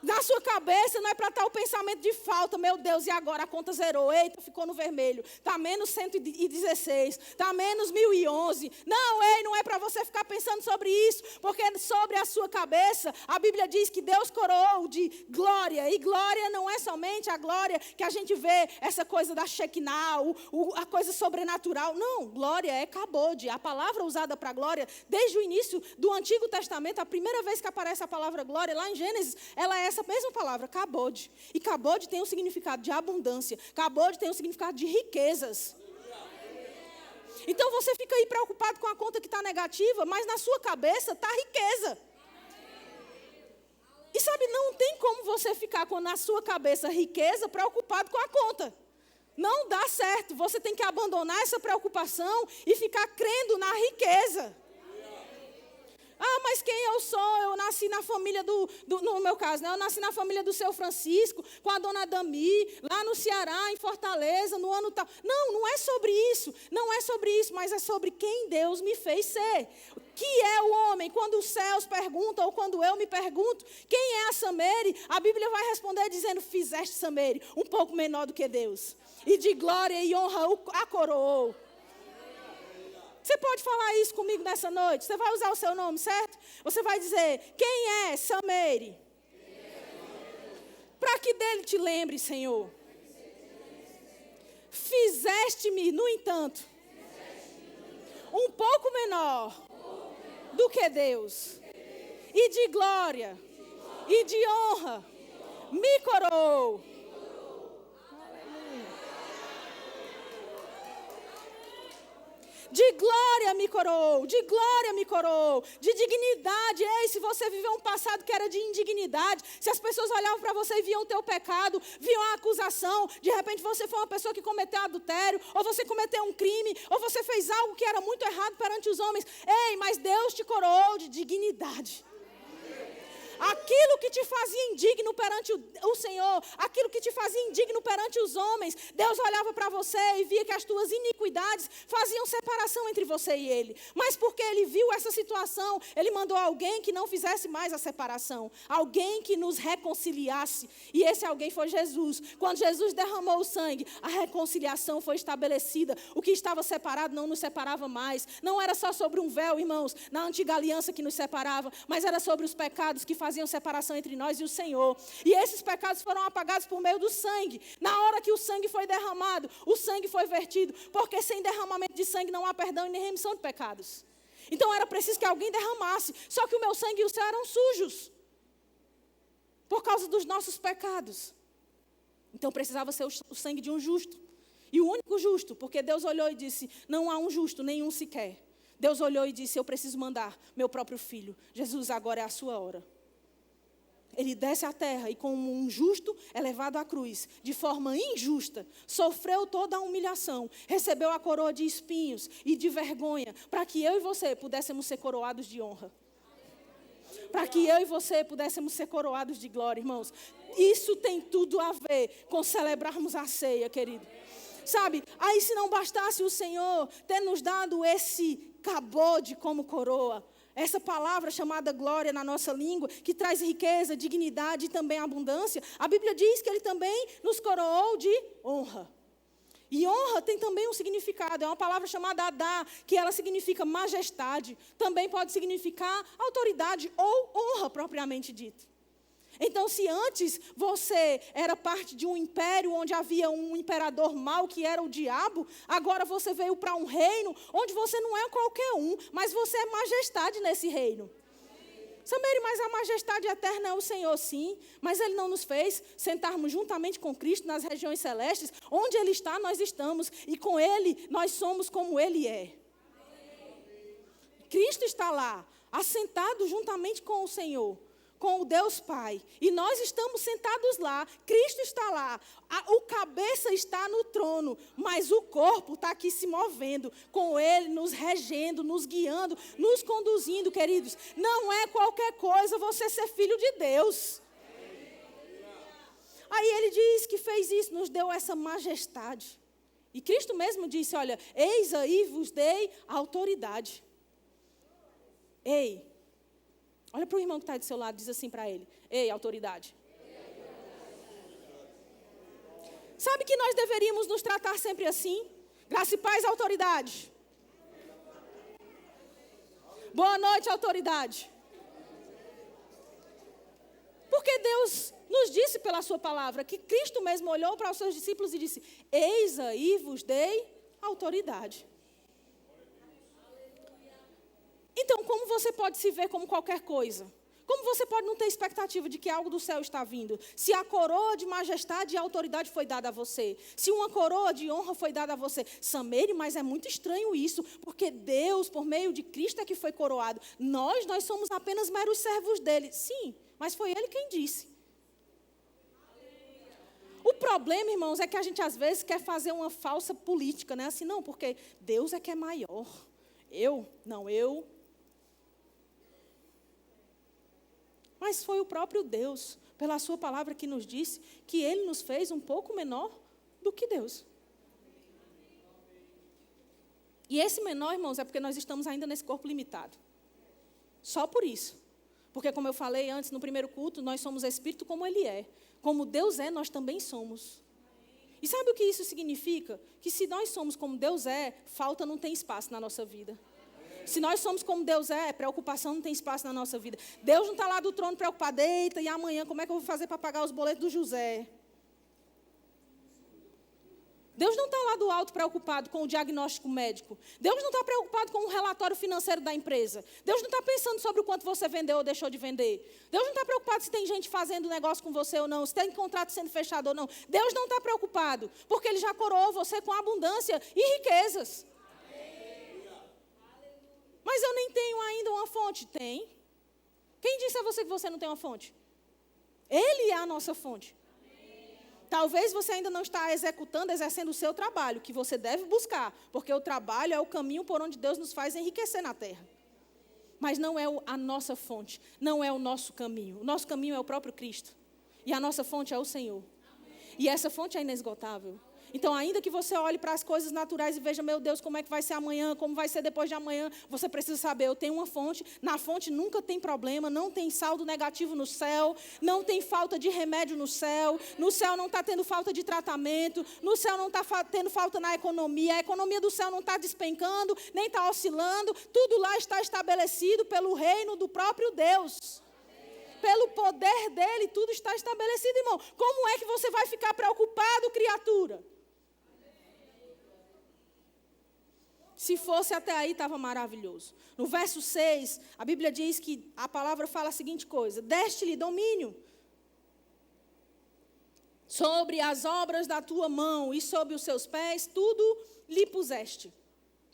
S3: Na sua cabeça não é para estar o pensamento de falta. Meu Deus, e agora a conta zerou. Eita, ficou no vermelho. Está menos 116. Está menos 1011. Não, ei, não é para você ficar pensando sobre isso. Porque sobre a sua cabeça, a Bíblia diz que Deus coroou de glória. E glória não é somente a glória que a gente vê, essa coisa da Shekinah, a coisa sobrenatural. Não, glória é kabod. A palavra usada para glória, desde o início do Antigo Testamento, a primeira vez que aparece a palavra glória, lá em Gênesis, ela é essa mesma palavra, kabod. E kabod tem um significado de abundância. Kabod tem um significado de riquezas. Então você fica aí preocupado com a conta que está negativa, mas na sua cabeça está riqueza. E sabe, não tem como você ficar com na sua cabeça riqueza preocupado com a conta. Não dá certo. Você tem que abandonar essa preocupação e ficar crendo na riqueza. Ah, mas quem eu sou? Eu nasci na família no meu caso, né? Eu nasci na família do seu Francisco, com a dona Dami, lá no Ceará, em Fortaleza, no ano tal. Não, não é sobre isso. Não é sobre isso, mas é sobre quem Deus me fez ser. Que é o homem? Quando os céus perguntam, ou quando eu me pergunto, quem é a Samere? A Bíblia vai responder dizendo, fizeste Samere, um pouco menor do que Deus. E de glória e honra a coroou. Você pode falar isso comigo nessa noite? Você vai usar o seu nome, certo? Você vai dizer, quem é Samere? Para que dele te lembre, Senhor. Fizeste-me, no entanto, um pouco menor do que Deus. E de glória e de honra me coroou. De glória me coroou, de glória me coroou, de dignidade. Ei, se você viveu um passado que era de indignidade, se as pessoas olhavam para você e viam o teu pecado, viam a acusação, de repente você foi uma pessoa que cometeu adultério, ou você cometeu um crime, ou você fez algo que era muito errado perante os homens. Ei, mas Deus te coroou de dignidade. Aquilo que te fazia indigno perante o Senhor, aquilo que te fazia indigno perante os homens, Deus olhava para você e via que as tuas iniquidades faziam separação entre você e Ele. Mas porque Ele viu essa situação, Ele mandou alguém que não fizesse mais a separação, alguém que nos reconciliasse. E esse alguém foi Jesus. Quando Jesus derramou o sangue, a reconciliação foi estabelecida. O que estava separado não nos separava mais. Não era só sobre um véu, irmãos, na antiga aliança que nos separava, mas era sobre os pecados que faziam separação entre nós e o Senhor. E esses pecados foram apagados por meio do sangue. Na hora que o sangue foi derramado, o sangue foi vertido, porque sem derramamento de sangue não há perdão e nem remissão de pecados. Então era preciso que alguém derramasse. Só que o meu sangue e o seu eram sujos, por causa dos nossos pecados. Então precisava ser o sangue de um justo. E o único justo, porque Deus olhou e disse, não há um justo, nenhum sequer. Deus olhou e disse, eu preciso mandar meu próprio filho. Jesus, agora é a sua hora. Ele desce à terra e como um justo é levado à cruz, de forma injusta, sofreu toda a humilhação, recebeu a coroa de espinhos e de vergonha, para que eu e você pudéssemos ser coroados de honra. Para que eu e você pudéssemos ser coroados de glória, irmãos. Isso tem tudo a ver com celebrarmos a ceia, querido. Sabe, aí se não bastasse o Senhor ter nos dado esse kabod como coroa, essa palavra chamada glória na nossa língua, que traz riqueza, dignidade e também abundância, a Bíblia diz que Ele também nos coroou de honra. E honra tem também um significado, é uma palavra chamada Adá, que ela significa majestade, também pode significar autoridade ou honra propriamente dita. Então, se antes você era parte de um império onde havia um imperador mau, que era o diabo, agora você veio para um reino onde você não é qualquer um, mas você é majestade nesse reino. Sameire, mas a majestade eterna é o Senhor, sim, mas Ele não nos fez sentarmos juntamente com Cristo nas regiões celestes, onde Ele está, nós estamos, e com Ele nós somos como Ele é. Cristo está lá, assentado juntamente com o Senhor, com o Deus Pai, e nós estamos sentados lá, Cristo está lá, o cabeça está no trono, mas o corpo está aqui se movendo, com Ele nos regendo, nos guiando, nos conduzindo, queridos. Não é qualquer coisa você ser filho de Deus. Aí Ele diz que fez isso, nos deu essa majestade. E Cristo mesmo disse, olha, eis aí vos dei autoridade. Ei, olha para o irmão que está do seu lado, diz assim para ele, ei, autoridade. Sabe que nós deveríamos nos tratar sempre assim? Graça e paz, autoridade. Boa noite, autoridade. Porque Deus nos disse pela sua palavra, que Cristo mesmo olhou para os seus discípulos e disse, eis aí vos dei autoridade. Então, como você pode se ver como qualquer coisa? Como você pode não ter expectativa de que algo do céu está vindo? Se a coroa de majestade e autoridade foi dada a você. Se uma coroa de honra foi dada a você. Sameire, mas é muito estranho isso. Porque Deus, por meio de Cristo, é que foi coroado. Nós somos apenas meros servos dele. Sim, mas foi ele quem disse. O problema, irmãos, é que a gente às vezes quer fazer uma falsa política, né? Assim, não, porque Deus é que é maior. Eu. Mas foi o próprio Deus, pela sua palavra, que nos disse que Ele nos fez um pouco menor do que Deus. E esse menor, irmãos, é porque nós estamos ainda nesse corpo limitado. Só por isso. Porque, como eu falei antes, no primeiro culto, nós somos espírito como Ele é. Como Deus é, nós também somos. E sabe o que isso significa? Que se nós somos como Deus é, falta não tem espaço na nossa vida. Se nós somos como Deus é, preocupação não tem espaço na nossa vida. Deus não está lá do trono preocupado, eita, e amanhã como é que eu vou fazer para pagar os boletos do José? Deus não está lá do alto preocupado com o diagnóstico médico. Deus não está preocupado com o relatório financeiro da empresa. Deus não está pensando sobre o quanto você vendeu ou deixou de vender. Deus não está preocupado se tem gente fazendo negócio com você ou não, se tem contrato sendo fechado ou não. Deus não está preocupado, porque Ele já coroou você com abundância e riquezas. Mas eu nem tenho ainda uma fonte. Tem. Quem disse a você que você não tem uma fonte? Ele é a nossa fonte. Talvez você ainda não está exercendo o seu trabalho, que você deve buscar, porque o trabalho é o caminho por onde Deus nos faz enriquecer na terra. Mas não é a nossa fonte, não é o nosso caminho. O nosso caminho é o próprio Cristo. E a nossa fonte é o Senhor. E essa fonte é inesgotável. Então, ainda que você olhe para as coisas naturais e veja, meu Deus, como é que vai ser amanhã, como vai ser depois de amanhã, você precisa saber, eu tenho uma fonte, na fonte nunca tem problema, não tem saldo negativo no céu, não tem falta de remédio no céu não está tendo falta de tratamento, no céu não está tendo falta na economia, a economia do céu não está despencando, nem está oscilando, tudo lá está estabelecido pelo reino do próprio Deus. Pelo poder dele, tudo está estabelecido, irmão. Como é que você vai ficar preocupado, criatura? Se fosse até aí, estava maravilhoso. No verso 6, a Bíblia diz que a palavra fala a seguinte coisa: deste-lhe domínio sobre as obras da tua mão e sobre os seus pés, tudo lhe puseste.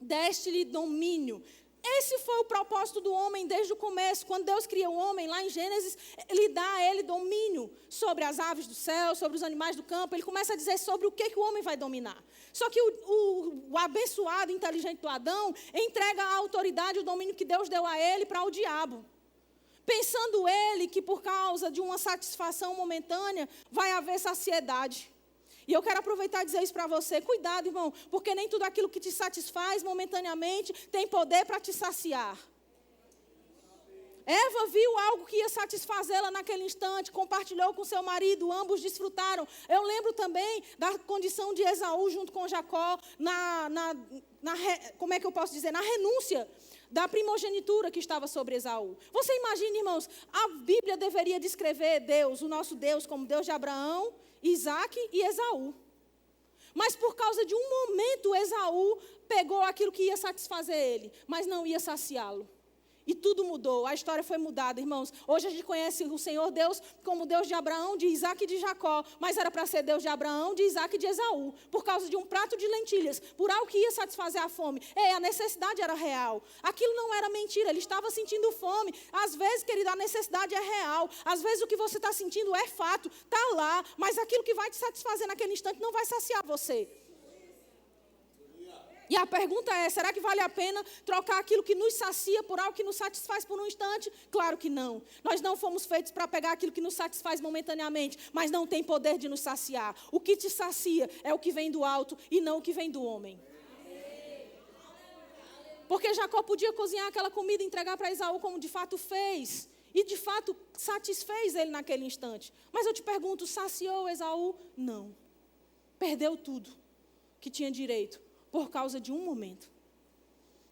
S3: Deste-lhe domínio. Esse foi o propósito do homem desde o começo. Quando Deus cria o homem, lá em Gênesis, Ele dá a ele domínio sobre as aves do céu, sobre os animais do campo. Ele começa a dizer sobre o que o homem vai dominar. Só que o abençoado, inteligente do Adão, entrega a autoridade, o domínio que Deus deu a ele para o diabo. Pensando ele que por causa de uma satisfação momentânea, vai haver saciedade. E eu quero aproveitar e dizer isso para você. Cuidado, irmão, porque nem tudo aquilo que te satisfaz momentaneamente tem poder para te saciar. Eva viu algo que ia satisfazê-la naquele instante, compartilhou com seu marido, ambos desfrutaram. Eu lembro também da condição de Esaú junto com Jacó, como é que eu posso dizer? Na renúncia da primogenitura que estava sobre Esaú. Você imagina, irmãos, a Bíblia deveria descrever Deus, o nosso Deus, como Deus de Abraão, Isaque e Esaú. Mas por causa de um momento, Esaú pegou aquilo que ia satisfazer ele, mas não ia saciá-lo. E tudo mudou, a história foi mudada, irmãos. Hoje a gente conhece o Senhor Deus como Deus de Abraão, de Isaque e de Jacó. Mas era para ser Deus de Abraão, de Isaque e de Esaú. Por causa de um prato de lentilhas, por algo que ia satisfazer a fome. A necessidade era real. Aquilo não era mentira, ele estava sentindo fome. Às vezes, querido, a necessidade é real. Às vezes o que você está sentindo é fato, está lá. Mas aquilo que vai te satisfazer naquele instante não vai saciar você. E a pergunta é, será que vale a pena trocar aquilo que nos sacia por algo que nos satisfaz por um instante? Claro que não. Nós não fomos feitos para pegar aquilo que nos satisfaz momentaneamente, mas não tem poder de nos saciar. O que te sacia é o que vem do alto e não o que vem do homem. Porque Jacó podia cozinhar aquela comida e entregar para Esaú como de fato fez. E de fato satisfez ele naquele instante. Mas eu te pergunto, saciou Esaú? Não. Perdeu tudo que tinha direito. Por causa de um momento.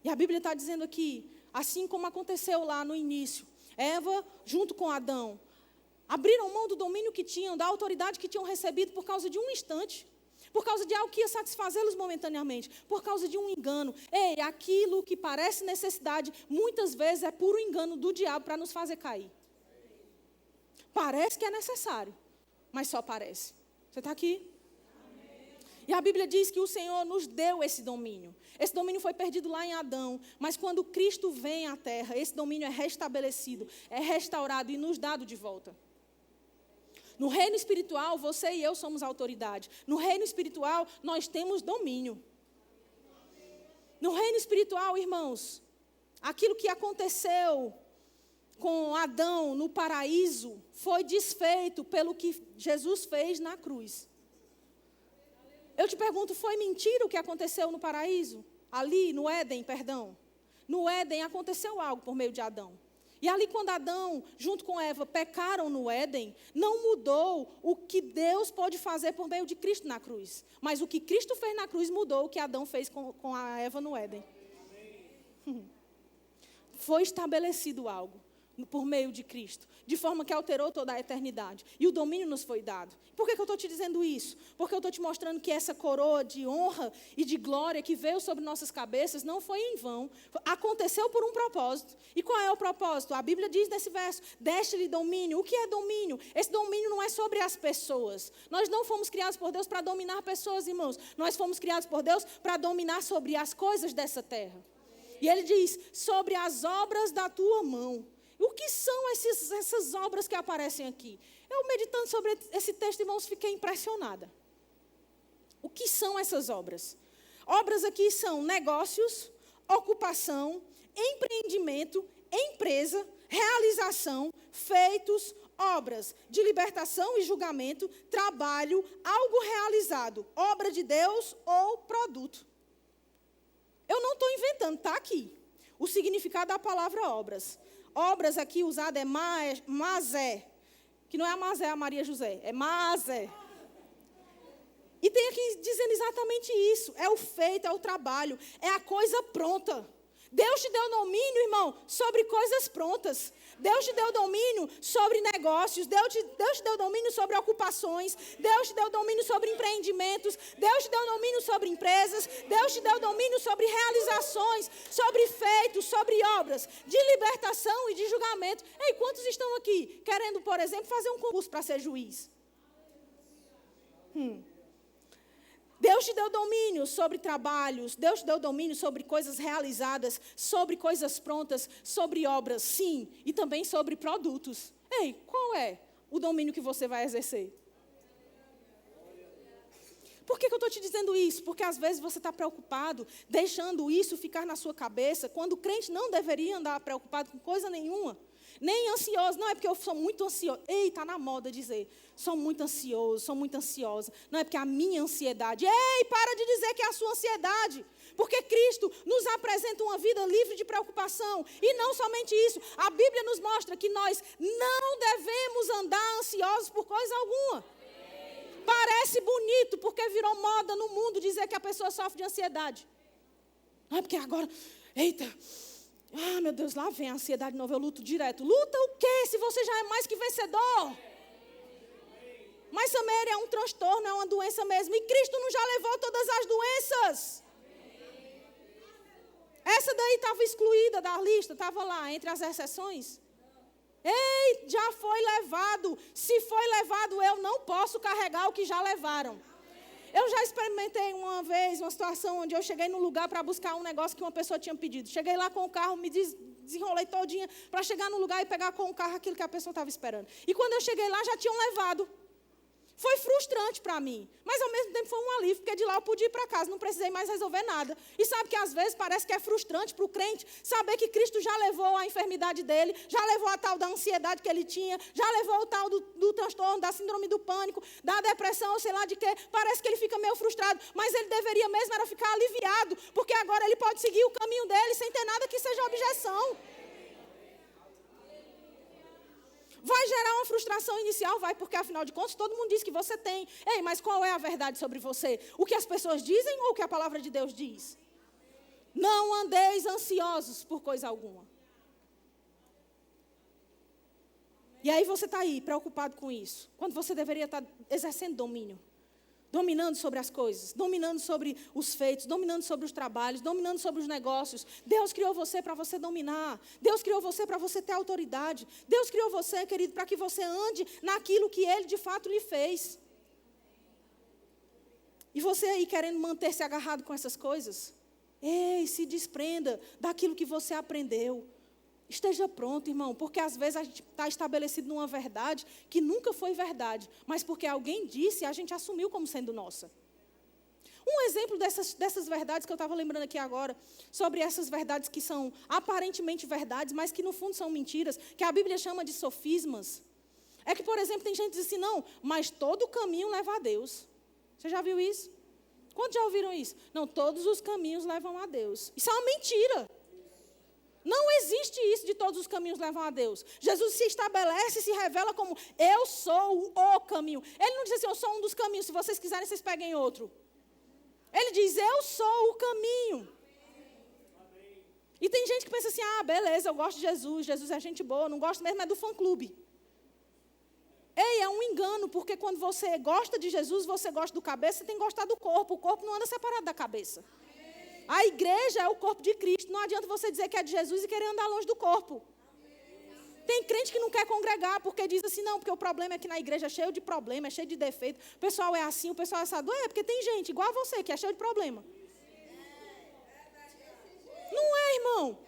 S3: E a Bíblia está dizendo aqui, assim como aconteceu lá no início, Eva, junto com Adão, abriram mão do domínio que tinham, da autoridade que tinham recebido por causa de um instante, por causa de algo que ia satisfazê-los momentaneamente, por causa de um engano. Aquilo que parece necessidade, muitas vezes é puro engano do diabo para nos fazer cair. Parece que é necessário, mas só parece. Você está aqui? E a Bíblia diz que o Senhor nos deu esse domínio. Esse domínio foi perdido lá em Adão. Mas quando Cristo vem à terra, esse domínio é restabelecido, é restaurado e nos dado de volta. No reino espiritual, você e eu somos autoridade. No reino espiritual, nós temos domínio. No reino espiritual, irmãos, aquilo que aconteceu com Adão no paraíso foi desfeito pelo que Jesus fez na cruz. Eu te pergunto, foi mentira o que aconteceu no paraíso? Ali, no Éden, perdão. No Éden aconteceu algo por meio de Adão. E ali quando Adão, junto com Eva, pecaram no Éden, não mudou o que Deus pode fazer por meio de Cristo na cruz. Mas o que Cristo fez na cruz mudou o que Adão fez com a Eva no Éden. Foi estabelecido algo por meio de Cristo, de forma que alterou toda a eternidade. E o domínio nos foi dado. Por que eu estou te dizendo isso? Porque eu estou te mostrando que essa coroa de honra e de glória que veio sobre nossas cabeças não foi em vão. Aconteceu por um propósito. E qual é o propósito? A Bíblia diz nesse verso, deste-lhe domínio. O que é domínio? Esse domínio não é sobre as pessoas. Nós não fomos criados por Deus para dominar pessoas, irmãos. Nós fomos criados por Deus para dominar sobre as coisas dessa terra. E ele diz, sobre as obras da tua mão. O que são essas obras que aparecem aqui? Eu meditando sobre esse texto, irmãos, fiquei impressionada. O que são essas obras? Obras aqui são negócios, ocupação, empreendimento, empresa, realização, feitos, obras de libertação e julgamento, trabalho, algo realizado, obra de Deus ou produto. Eu não estou inventando, está aqui. O significado da palavra obras. Obras aqui usada é mazé, que não é a Mazé, a Maria José, é mazé. E tem aqui dizendo exatamente isso, é o feito, é o trabalho, é a coisa pronta. Deus te deu domínio, irmão, sobre coisas prontas. Deus te deu domínio sobre negócios. Deus te deu domínio sobre ocupações. Deus te deu domínio sobre empreendimentos. Deus te deu domínio sobre empresas. Deus te deu domínio sobre realizações, sobre feitos, sobre obras de libertação e de julgamento. Ei, quantos estão aqui querendo, por exemplo, fazer um concurso para ser juiz? Deus te deu domínio sobre trabalhos, Deus te deu domínio sobre coisas realizadas, sobre coisas prontas, sobre obras, sim, e também sobre produtos. Ei, qual é o domínio que você vai exercer? Por que eu estou te dizendo isso? Porque às vezes você está preocupado, deixando isso ficar na sua cabeça, quando o crente não deveria andar preocupado com coisa nenhuma. Nem ansioso, não é porque eu sou muito ansioso. Ei, está na moda dizer, sou muito ansioso, sou muito ansiosa. Não é porque a minha ansiedade. Ei, para de dizer que é a sua ansiedade. Porque Cristo nos apresenta uma vida livre de preocupação. E não somente isso, a Bíblia nos mostra que nós não devemos andar ansiosos por coisa alguma. Parece bonito, porque virou moda no mundo dizer que a pessoa sofre de ansiedade. Não é porque agora, eita, Ah, meu Deus, lá vem a ansiedade de novo, eu luto direto. Luta o quê? Se você já é mais que vencedor. Mas Samaria é um transtorno, é uma doença mesmo. E Cristo não já levou todas as doenças. Essa daí estava excluída da lista, estava lá entre as exceções. Ei, já foi levado. Se foi levado, eu não posso carregar o que já levaram. Eu já experimentei uma vez uma situação onde eu cheguei num lugar para buscar um negócio que uma pessoa tinha pedido. Cheguei lá com o carro, me desenrolei todinha para chegar no lugar e pegar com o carro aquilo que a pessoa estava esperando. E quando eu cheguei lá, já tinham levado. Foi frustrante para mim, mas ao mesmo tempo foi um alívio, porque de lá eu pude ir para casa, não precisei mais resolver nada. E sabe que às vezes parece que é frustrante para o crente saber que Cristo já levou a enfermidade dele, já levou a tal da ansiedade que ele tinha, já levou o tal do transtorno, da síndrome do pânico, da depressão, ou sei lá de quê. Parece que ele fica meio frustrado, mas ele deveria mesmo era ficar aliviado, porque agora ele pode seguir o caminho dele sem ter nada que seja objeção. Vai gerar uma frustração inicial, vai, porque afinal de contas todo mundo diz que você tem. Ei, mas qual é a verdade sobre você? O que as pessoas dizem ou o que a palavra de Deus diz? Não andeis ansiosos por coisa alguma. E aí você está aí, preocupado com isso, quando você deveria estar exercendo domínio. Dominando sobre as coisas, dominando sobre os feitos, dominando sobre os trabalhos, dominando sobre os negócios. Deus criou você para você dominar. Deus criou você para você ter autoridade. Deus criou você, querido, para que você ande naquilo que Ele de fato lhe fez. E você aí querendo manter-se agarrado com essas coisas? Ei, se desprenda daquilo que você aprendeu. Esteja pronto, irmão, porque às vezes a gente está estabelecido numa verdade que nunca foi verdade, mas porque alguém disse, a gente assumiu como sendo nossa. Um exemplo dessas verdades que eu estava lembrando aqui agora, sobre essas verdades que são aparentemente verdades, mas que no fundo são mentiras, que a Bíblia chama de sofismas. É que, por exemplo, tem gente que diz assim, não, mas todo caminho leva a Deus. Você já viu isso? Quantos já ouviram isso? Não, todos os caminhos levam a Deus. Isso é uma mentira. Não existe isso de todos os caminhos levam a Deus. Jesus se estabelece, se revela como eu sou o caminho. Ele não diz assim, eu sou um dos caminhos, se vocês quiserem, vocês peguem outro. Ele diz, eu sou o caminho. E tem gente que pensa assim, beleza, eu gosto de Jesus, Jesus é gente boa, não gosto mesmo é do fã-clube. Ei, é um engano, porque quando você gosta de Jesus, você gosta do cabeça, você tem que gostar do corpo. O corpo não anda separado da cabeça. A igreja é o corpo de Cristo. Não adianta você dizer que é de Jesus e querer andar longe do corpo. Tem crente que não quer congregar porque diz assim, não, porque o problema é que na igreja é cheio de problema, é cheio de defeito. O pessoal é assim, o pessoal é assado. É, porque tem gente igual a você que é cheio de problema. Não é, irmão?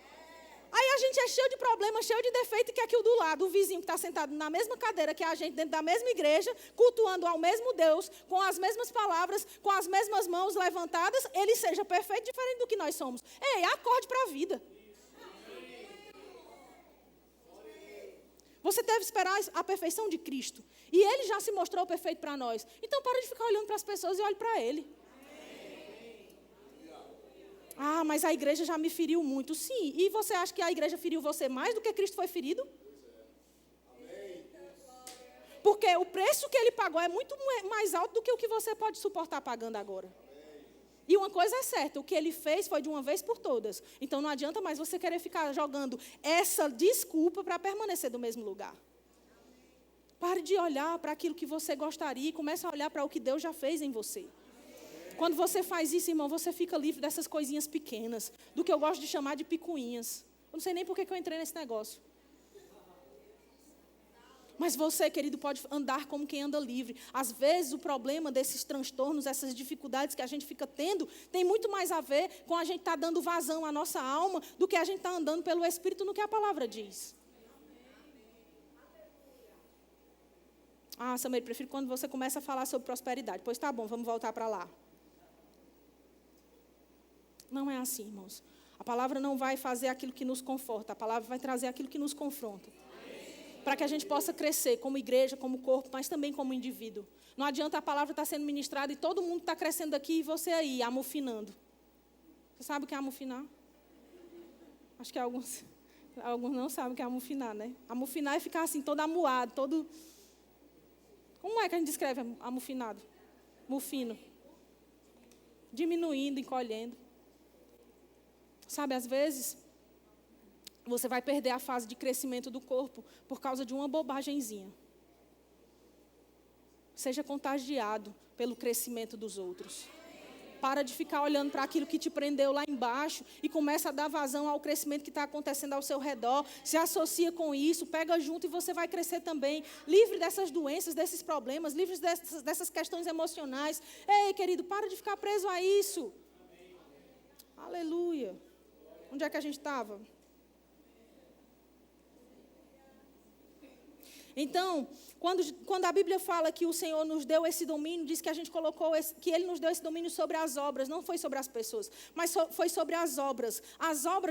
S3: Aí a gente é cheio de problema, cheio de defeito e quer que o do lado, o vizinho que está sentado na mesma cadeira que a gente, dentro da mesma igreja, cultuando ao mesmo Deus, com as mesmas palavras, com as mesmas mãos levantadas, ele seja perfeito, diferente do que nós somos. Ei, acorde para a vida. Você deve esperar a perfeição de Cristo. E Ele já se mostrou perfeito para nós. Então para de ficar olhando para as pessoas e olhe para Ele. Mas a igreja já me feriu muito. Sim, e você acha que a igreja feriu você mais do que Cristo foi ferido? Porque o preço que Ele pagou é muito mais alto do que o que você pode suportar pagando agora. E uma coisa é certa, o que Ele fez foi de uma vez por todas. Então não adianta mais você querer ficar jogando essa desculpa para permanecer do mesmo lugar. Pare de olhar para aquilo que você gostaria e comece a olhar para o que Deus já fez em você. Quando você faz isso, irmão, você fica livre dessas coisinhas pequenas, do que eu gosto de chamar de picuinhas. Eu não sei nem por que eu entrei nesse negócio. Mas você, querido, pode andar como quem anda livre. Às vezes o problema desses transtornos, essas dificuldades que a gente fica tendo, tem muito mais a ver com a gente estar dando vazão à nossa alma, do que a gente estar andando pelo Espírito no que a palavra diz. Samir, prefiro quando você começa a falar sobre prosperidade. Pois tá bom, vamos voltar para lá. Não é assim, irmãos. A palavra não vai fazer aquilo que nos conforta. A palavra vai trazer aquilo que nos confronta. Para que a gente possa crescer como igreja, como corpo, mas também como indivíduo. Não adianta a palavra estar sendo ministrada e todo mundo está crescendo aqui e você aí, amofinando. Você sabe o que é amofinar? Acho que alguns não sabem o que é amofinar, né? Amofinar é ficar assim, todo amuado, todo... Como é que a gente descreve amofinado? Mufino. Diminuindo, encolhendo. Sabe, às vezes, Você vai perder a fase de crescimento do corpo por causa de uma bobagemzinha. Seja contagiado pelo crescimento dos outros. Para de ficar olhando para aquilo que te prendeu lá embaixo e começa a dar vazão ao crescimento que está acontecendo ao seu redor. Se associa com isso, pega junto e você vai crescer também. Livre dessas doenças, desses problemas, livre dessas questões emocionais. Ei, querido, para de ficar preso a isso. Aleluia. Onde é que a gente estava? Então, quando a Bíblia fala que o Senhor nos deu esse domínio, diz que a gente colocou, que Ele nos deu esse domínio sobre as obras, não foi sobre as pessoas, mas foi sobre as obras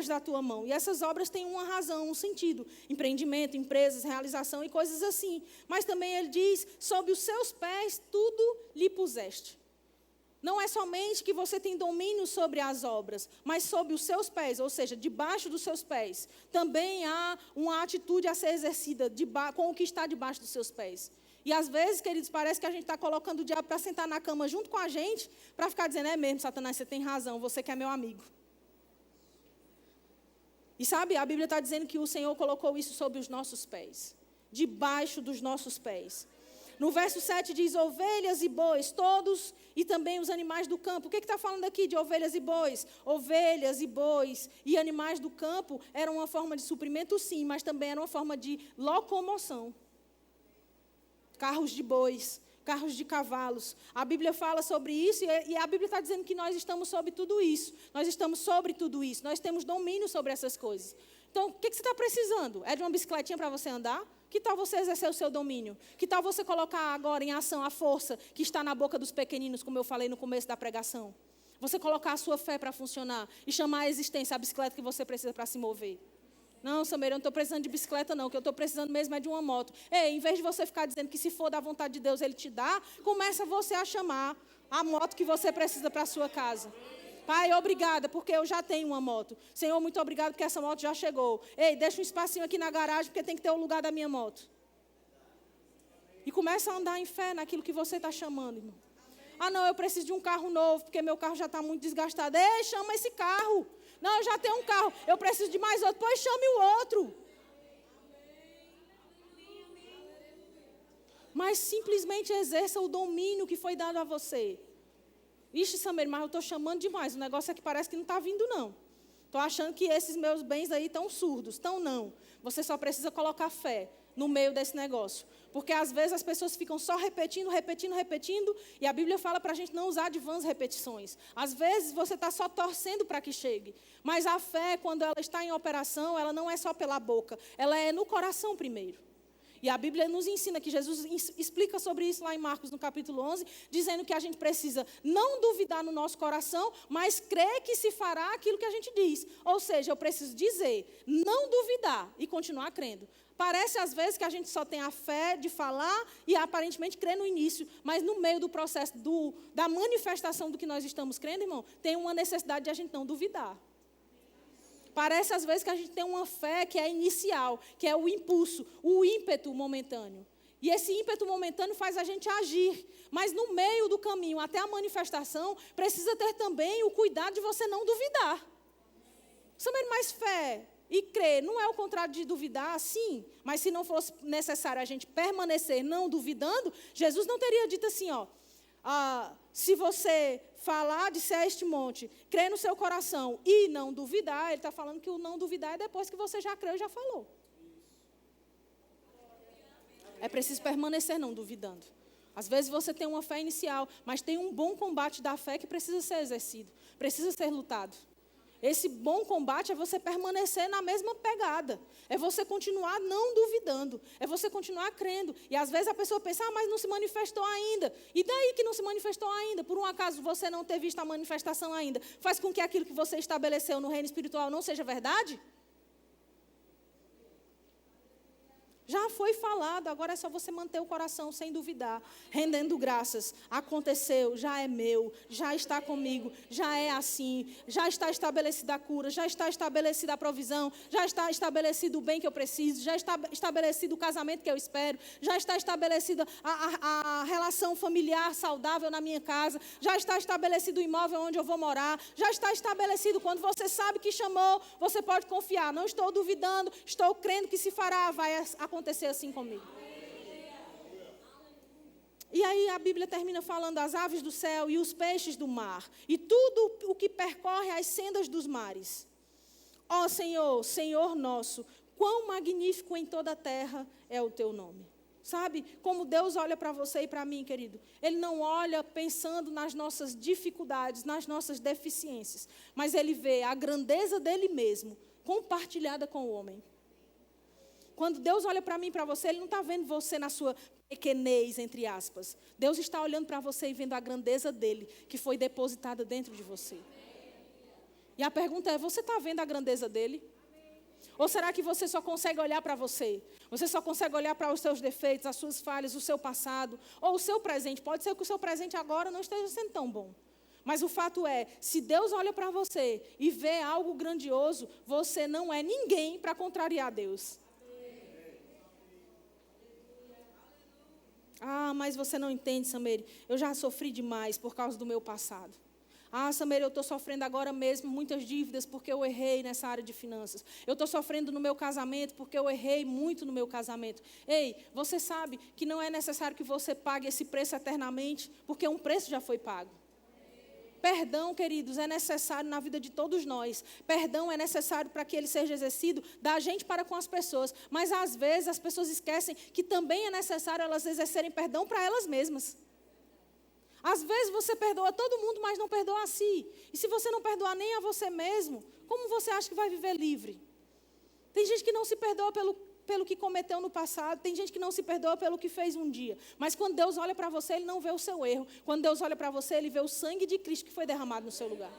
S3: da tua mão. E essas obras têm uma razão, um sentido, empreendimento, empresas, realização e coisas assim. Mas também Ele diz, sob os seus pés tudo lhe puseste. Não é somente que você tem domínio sobre as obras, mas sobre os seus pés, ou seja, debaixo dos seus pés. Também há uma atitude a ser exercida com o que está debaixo dos seus pés. E às vezes, queridos, parece que a gente está colocando o diabo para sentar na cama junto com a gente, para ficar dizendo, é mesmo, Satanás, você tem razão, você que é meu amigo. E sabe, a Bíblia está dizendo que o Senhor colocou isso sobre os nossos pés, debaixo dos nossos pés. No verso 7 diz, ovelhas e bois, todos e também os animais do campo. O que está falando aqui de ovelhas e bois? Ovelhas e bois e animais do campo eram uma forma de suprimento, sim, mas também era uma forma de locomoção. Carros de bois, carros de cavalos. A Bíblia fala sobre isso e a Bíblia está dizendo que nós estamos sobre tudo isso. Nós estamos sobre tudo isso. Nós temos domínio sobre essas coisas. Então, o que você está precisando? É de uma bicicletinha para você andar? Que tal você exercer o seu domínio? Que tal você colocar agora em ação a força que está na boca dos pequeninos, como eu falei no começo da pregação? Você colocar a sua fé para funcionar e chamar a existência a bicicleta que você precisa para se mover. Não, Samir, eu não estou precisando de bicicleta não, o que eu estou precisando mesmo é de uma moto. Ei, em vez de você ficar dizendo que se for da vontade de Deus, Ele te dá, começa você a chamar a moto que você precisa para a sua casa. Pai, obrigada, porque eu já tenho uma moto. Senhor, muito obrigado, porque essa moto já chegou. Ei, deixa um espacinho aqui na garagem, porque tem que ter o lugar da minha moto. E começa a andar em fé naquilo que você está chamando, irmão. Ah, não, eu preciso de um carro novo, porque meu carro já está muito desgastado. Ei, chama esse carro. Não, eu já tenho um carro, eu preciso de mais outro. Pois chame o outro. Mas simplesmente exerça o domínio que foi dado a você. Ixi, Samir, mas eu estou chamando demais. O negócio é que parece que não está vindo, não. Estou achando que esses meus bens aí estão surdos. Estão não. Você só precisa colocar fé no meio desse negócio. Porque às vezes as pessoas ficam só repetindo. E a Bíblia fala para a gente não usar de vãs repetições. Às vezes você está só torcendo para que chegue. Mas a fé, quando ela está em operação, ela não é só pela boca. Ela é no coração primeiro. E a Bíblia nos ensina que Jesus explica sobre isso lá em Marcos, no capítulo 11, dizendo que a gente precisa não duvidar no nosso coração, mas crer que se fará aquilo que a gente diz. Ou seja, eu preciso dizer, não duvidar e continuar crendo. Parece às vezes que a gente só tem a fé de falar e aparentemente crer no início, mas no meio do processo da manifestação do que nós estamos crendo, irmão, tem uma necessidade de a gente não duvidar. Parece às vezes que a gente tem uma fé que é inicial, que é o impulso, o ímpeto momentâneo. E esse ímpeto momentâneo faz a gente agir. Mas no meio do caminho, até a manifestação, precisa ter também o cuidado de você não duvidar. Também mais fé e crer não é o contrário de duvidar, sim. Mas se não fosse necessário a gente permanecer não duvidando, Jesus não teria dito assim, ó. Se você falar, disser a este monte, crer no seu coração e não duvidar, ele está falando que o não duvidar é depois que você já creu e já falou. É preciso permanecer não duvidando. Às vezes você tem uma fé inicial, mas tem um bom combate da fé que precisa ser exercido, precisa ser lutado. Esse bom combate é você permanecer na mesma pegada. É você continuar não duvidando. É você continuar crendo. E às vezes a pessoa pensa, mas não se manifestou ainda. E daí que não se manifestou ainda? Por um acaso você não ter visto a manifestação ainda, faz com que aquilo que você estabeleceu no reino espiritual não seja verdade? Já foi falado, agora é só você manter o coração sem duvidar, rendendo graças. Aconteceu, já é meu, já está comigo, já é assim, já está estabelecida a cura, já está estabelecida a provisão, já está estabelecido o bem que eu preciso, já está estabelecido o casamento que eu espero, já está estabelecida a relação familiar saudável na minha casa, já está estabelecido o imóvel onde eu vou morar, já está estabelecido. Quando você sabe que chamou, você pode confiar. Não estou duvidando, estou crendo que se fará, vai acontecer assim comigo. E aí a Bíblia termina falando as aves do céu e os peixes do mar e tudo o que percorre as sendas dos mares. Ó Senhor, Senhor nosso, quão magnífico em toda a terra é o teu nome. Sabe, como Deus olha para você e para mim, querido. Ele não olha pensando nas nossas dificuldades, nas nossas deficiências, mas Ele vê a grandeza dEle mesmo, compartilhada com o homem. Quando Deus olha para mim e para você, Ele não está vendo você na sua pequenez, entre aspas. Deus está olhando para você e vendo a grandeza dEle, que foi depositada dentro de você. E a pergunta é, você está vendo a grandeza dEle? Ou será que você só consegue olhar para você? Você só consegue olhar para os seus defeitos, as suas falhas, o seu passado, ou o seu presente? Pode ser que o seu presente agora não esteja sendo tão bom. Mas o fato é, se Deus olha para você e vê algo grandioso, você não é ninguém para contrariar Deus. Ah, mas você não entende, Sameire. Eu já sofri demais por causa do meu passado. Ah, Sameire, eu estou sofrendo agora mesmo muitas dívidas porque eu errei nessa área de finanças. Eu estou sofrendo no meu casamento porque eu errei muito no meu casamento. Ei, você sabe que não é necessário que você pague esse preço eternamente, porque um preço já foi pago. Perdão, queridos, é necessário na vida de todos nós. Perdão é necessário para que ele seja exercido da gente para com as pessoas. Mas às vezes as pessoas esquecem que também é necessário elas exercerem perdão para elas mesmas. Às vezes você perdoa todo mundo, mas não perdoa a si. E se você não perdoar nem a você mesmo, como você acha que vai viver livre? Tem gente que não se perdoa pelo que cometeu no passado, tem gente que não se perdoa pelo que fez um dia. Mas quando Deus olha para você, Ele não vê o seu erro. Quando Deus olha para você, Ele vê o sangue de Cristo que foi derramado no seu lugar.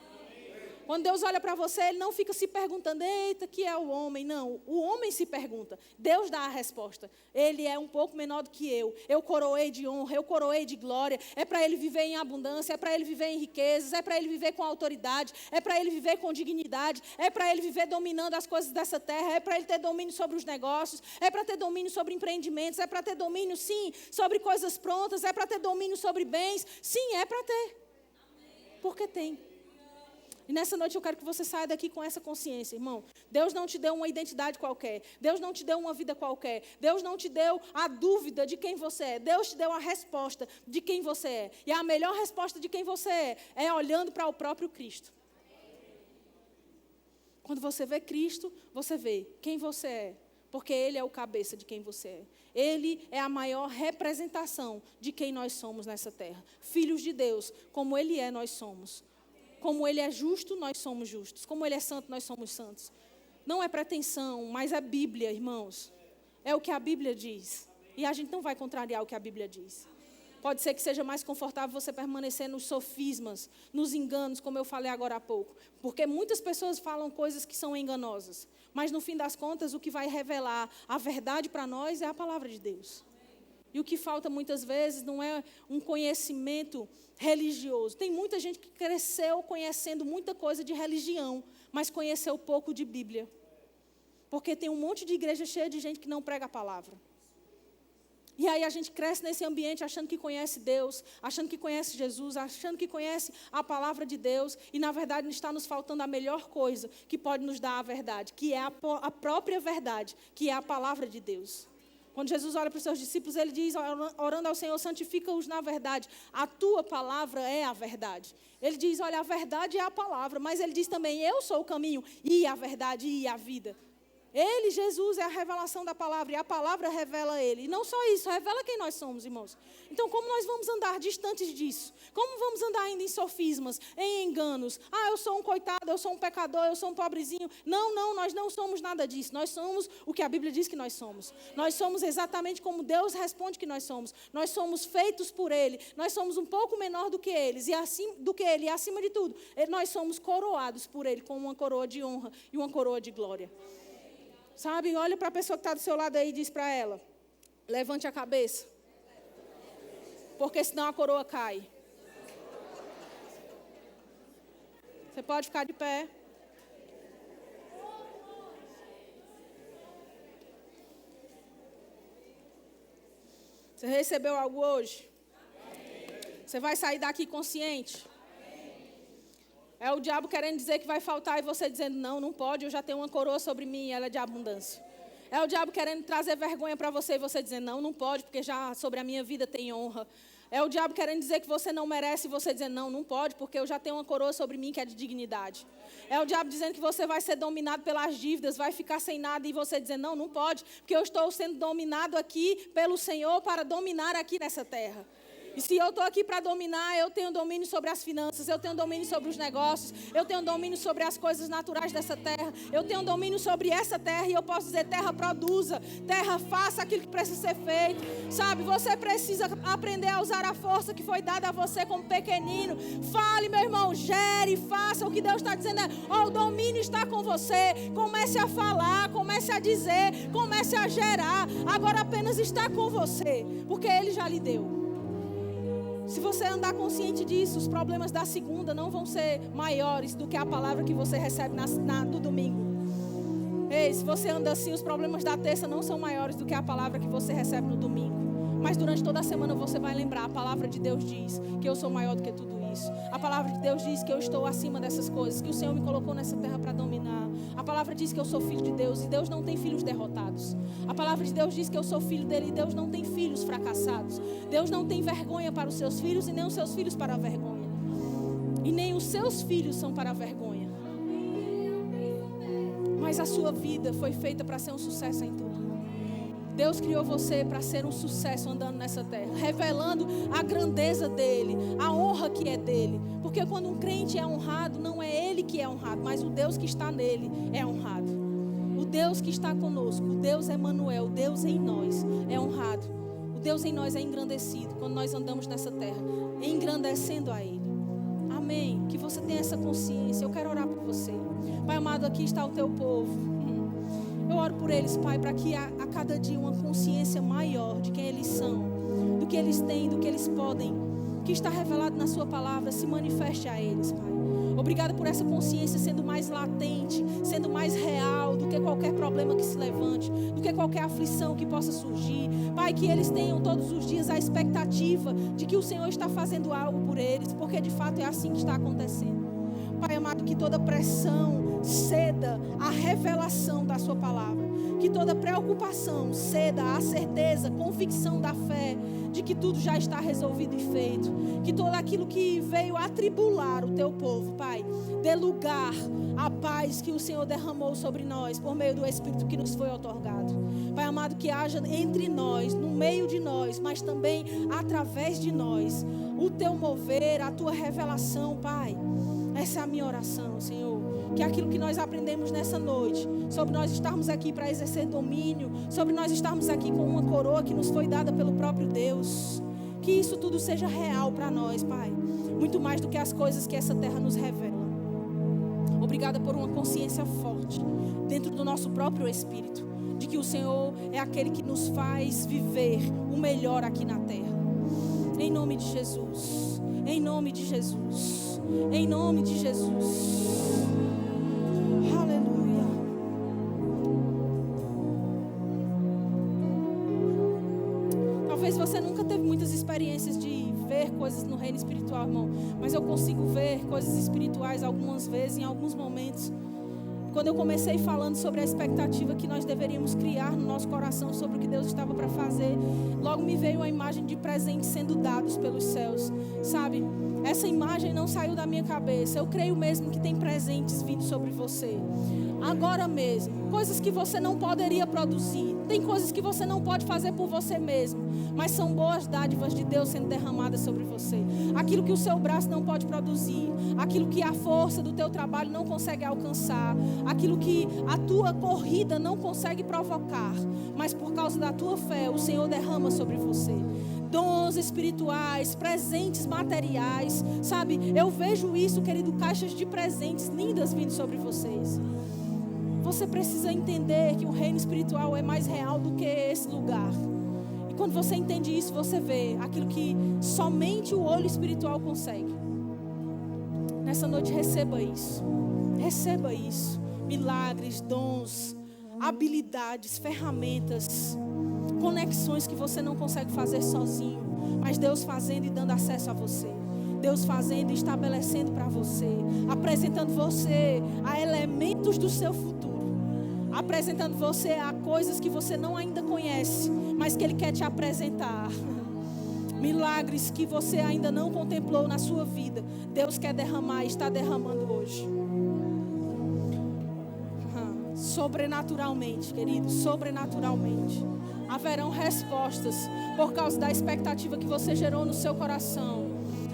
S3: Quando Deus olha para você, Ele não fica se perguntando, eita, que é o homem. Não, o homem se pergunta. Deus dá a resposta. Ele é um pouco menor do que eu. Eu coroei de honra, eu coroei de glória. É para ele viver em abundância, é para ele viver em riquezas, é para ele viver com autoridade, é para ele viver com dignidade, é para ele viver dominando as coisas dessa terra, é para ele ter domínio sobre os negócios, é para ter domínio sobre empreendimentos, é para ter domínio, sim, sobre coisas prontas, é para ter domínio sobre bens. Sim, é para ter. Porque tem. E nessa noite eu quero que você saia daqui com essa consciência, irmão. Deus não te deu uma identidade qualquer. Deus não te deu uma vida qualquer. Deus não te deu a dúvida de quem você é. Deus te deu a resposta de quem você é. E a melhor resposta de quem você é olhando para o próprio Cristo. Quando você vê Cristo, você vê quem você é. Porque Ele é o cabeça de quem você é. Ele é a maior representação de quem nós somos nessa terra. Filhos de Deus, como Ele é, nós somos. Como Ele é justo, nós somos justos. Como Ele é santo, nós somos santos. Não é pretensão, mas é Bíblia, irmãos. É o que a Bíblia diz. E a gente não vai contrariar o que a Bíblia diz. Pode ser que seja mais confortável você permanecer nos sofismas, nos enganos, como eu falei agora há pouco. Porque muitas pessoas falam coisas que são enganosas. Mas no fim das contas, o que vai revelar a verdade para nós é a palavra de Deus. E o que falta muitas vezes não é um conhecimento religioso. Tem muita gente que cresceu conhecendo muita coisa de religião, mas conheceu pouco de Bíblia. Porque tem um monte de igreja cheia de gente que não prega a palavra. E aí a gente cresce nesse ambiente achando que conhece Deus, achando que conhece Jesus, achando que conhece a palavra de Deus. E na verdade está nos faltando a melhor coisa que pode nos dar a verdade, que é a própria verdade, que é a palavra de Deus. Quando Jesus olha para os seus discípulos, Ele diz, orando ao Senhor, santifica-os na verdade. A tua palavra é a verdade. Ele diz, olha, a verdade é a palavra. Mas Ele diz também, eu sou o caminho e a verdade e a vida. Ele, Jesus, é a revelação da palavra. E a palavra revela Ele. E não só isso, revela quem nós somos, irmãos. Então, como nós vamos andar distantes disso? Como vamos andar ainda em sofismas, em enganos? Ah, eu sou um coitado, eu sou um pecador, eu sou um pobrezinho. Não, nós não somos nada disso. Nós somos o que a Bíblia diz que nós somos. Nós somos exatamente como Deus responde que nós somos. Nós somos feitos por Ele. Nós somos um pouco menor do que eles, e Ele. E acima de tudo, nós somos coroados por Ele com uma coroa de honra e uma coroa de glória. Sabe, olha para a pessoa que está do seu lado aí e diz para ela: levante a cabeça, porque senão a coroa cai. Você pode ficar de pé. Você recebeu algo hoje? Você vai sair daqui consciente? É o diabo querendo dizer que vai faltar e você dizendo: não, não pode, eu já tenho uma coroa sobre mim e ela é de abundância. É o diabo querendo trazer vergonha para você e você dizendo: não, não pode, porque já sobre a minha vida tem honra. É o diabo querendo dizer que você não merece e você dizendo: não, não pode, porque eu já tenho uma coroa sobre mim que é de dignidade. É o diabo dizendo que você vai ser dominado pelas dívidas, vai ficar sem nada e você dizendo: não, não pode, porque eu estou sendo dominado aqui pelo Senhor para dominar aqui nessa terra. E se eu estou aqui para dominar, eu tenho domínio sobre as finanças, eu tenho domínio sobre os negócios, eu tenho domínio sobre as coisas naturais dessa terra, eu tenho domínio sobre essa terra e eu posso dizer: terra, produza, terra, faça aquilo que precisa ser feito. Sabe, você precisa aprender a usar a força que foi dada a você como pequenino. Fale, meu irmão, gere, faça o que Deus está dizendo. O domínio está com você. Comece a falar, comece a dizer, comece a gerar. Agora apenas está com você, porque Ele já lhe deu. Se você andar consciente disso, os problemas da segunda não vão ser maiores do que a palavra que você recebe no domingo. Ei, se você anda assim, os problemas da terça não são maiores do que a palavra que você recebe no domingo. Mas durante toda a semana você vai lembrar: a palavra de Deus diz que eu sou maior do que tudo isso. A palavra de Deus diz que eu estou acima dessas coisas, que o Senhor me colocou nessa terra para dominar. A palavra diz que eu sou filho de Deus e Deus não tem filhos derrotados. A palavra de Deus diz que eu sou filho dele e Deus não tem filhos fracassados. Deus não tem vergonha para os seus filhos e nem os seus filhos para a vergonha. E nem os seus filhos são para a vergonha. Mas a sua vida foi feita para ser um sucesso em tudo. Deus criou você para ser um sucesso andando nessa terra, revelando a grandeza dele, a honra que é dele. Porque quando um crente é honrado, não é ele que é honrado, mas o Deus que está nele é honrado. O Deus que está conosco, o Deus Emanuel, o Deus em nós é honrado. O Deus em nós é engrandecido quando nós andamos nessa terra, engrandecendo a ele. Amém? Que você tenha essa consciência. Eu quero orar por você. Pai amado, aqui está o teu povo. Eu oro por eles, Pai, para que a cada dia uma consciência maior de quem eles são, do que eles têm, do que eles podem, que está revelado na sua palavra, se manifeste a eles, Pai. Obrigada por essa consciência sendo mais latente, sendo mais real do que qualquer problema que se levante, do que qualquer aflição que possa surgir. Pai, que eles tenham todos os dias a expectativa de que o Senhor está fazendo algo por eles, porque de fato é assim que está acontecendo. Pai amado, que toda pressão ceda à revelação da sua palavra, que toda preocupação ceda à certeza, convicção da fé de que tudo já está resolvido e feito, que tudo aquilo que veio atribular o teu povo, Pai, dê lugar à paz que o Senhor derramou sobre nós por meio do Espírito que nos foi otorgado. Pai amado, que haja entre nós, no meio de nós, mas também através de nós, o teu mover, a tua revelação, Pai. Essa é a minha oração, Senhor. Que aquilo que nós aprendemos nessa noite, sobre nós estarmos aqui para exercer domínio, sobre nós estarmos aqui com uma coroa que nos foi dada pelo próprio Deus, que isso tudo seja real para nós, Pai. Muito mais do que as coisas que essa terra nos revela. Obrigada por uma consciência forte dentro do nosso próprio espírito, de que o Senhor é aquele que nos faz viver o melhor aqui na terra. Em nome de Jesus. Em nome de Jesus. Em nome de Jesus. Aleluia. Talvez você nunca teve muitas experiências de ver coisas no reino espiritual, irmão. Mas eu consigo ver coisas espirituais algumas vezes, em alguns momentos. Quando eu comecei falando sobre a expectativa que nós deveríamos criar no nosso coração sobre o que Deus estava para fazer, logo me veio a imagem de presentes sendo dados pelos céus, sabe? Essa imagem não saiu da minha cabeça. Eu creio mesmo que tem presentes vindo sobre você. Agora mesmo. Coisas que você não poderia produzir. Tem coisas que você não pode fazer por você mesmo. Mas são boas dádivas de Deus sendo derramadas sobre você. Aquilo que o seu braço não pode produzir. Aquilo que a força do teu trabalho não consegue alcançar. Aquilo que a tua corrida não consegue provocar. Mas por causa da tua fé, o Senhor derrama sobre você. Dons espirituais, presentes materiais, sabe? Eu vejo isso, querido, caixas de presentes lindas vindo sobre vocês. você precisa entender que o reino espiritual é mais real do que esse lugar. E quando você entende isso, você vê aquilo que somente o olho espiritual consegue. Nessa noite, receba isso. Receba isso. Milagres, dons, habilidades, ferramentas, conexões que você não consegue fazer sozinho, mas Deus fazendo e dando acesso a você. Deus fazendo e estabelecendo para você, apresentando você a elementos do seu futuro, apresentando você a coisas que você não ainda conhece, mas que Ele quer te apresentar. Milagres que você ainda não contemplou na sua vida, Deus quer derramar e está derramando hoje. Sobrenaturalmente, querido, sobrenaturalmente haverão respostas por causa da expectativa que você gerou no seu coração.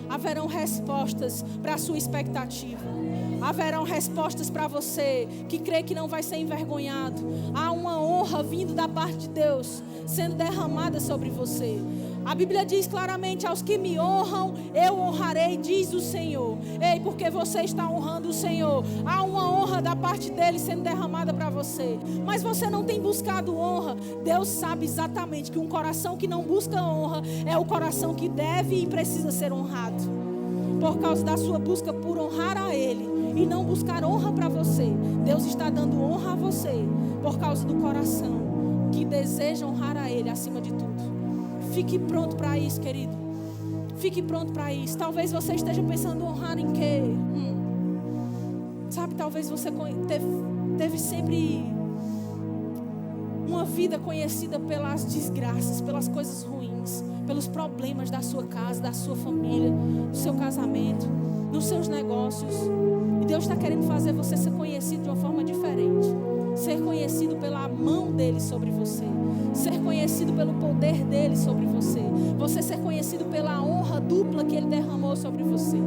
S3: Haverão respostas para a sua expectativa. Haverão respostas para você que crê que não vai ser envergonhado. Há uma honra vindo da parte de Deus sendo derramada sobre você. A Bíblia diz claramente: aos que me honram, eu honrarei, diz o Senhor. Ei, porque você está honrando o Senhor, há uma honra da parte dele sendo derramada para você. Mas você não tem buscado honra. Deus sabe exatamente que um coração que não busca honra é o coração que deve e precisa ser honrado. Por causa da sua busca por honrar a Ele e não buscar honra para você, Deus está dando honra a você por causa do coração que deseja honrar a Ele acima de tudo. Fique pronto para isso, querido. Fique pronto para isso. Talvez você esteja pensando honrar em quê? Sabe, talvez você teve sempre uma vida conhecida pelas desgraças, pelas coisas ruins, pelos problemas da sua casa, da sua família, do seu casamento, nos seus negócios. E Deus está querendo fazer você ser conhecido de uma forma diferente. Ser conhecido pela mão dele sobre você. Ser conhecido pelo poder dele sobre você. Você ser conhecido pela honra dupla que ele derramou sobre você.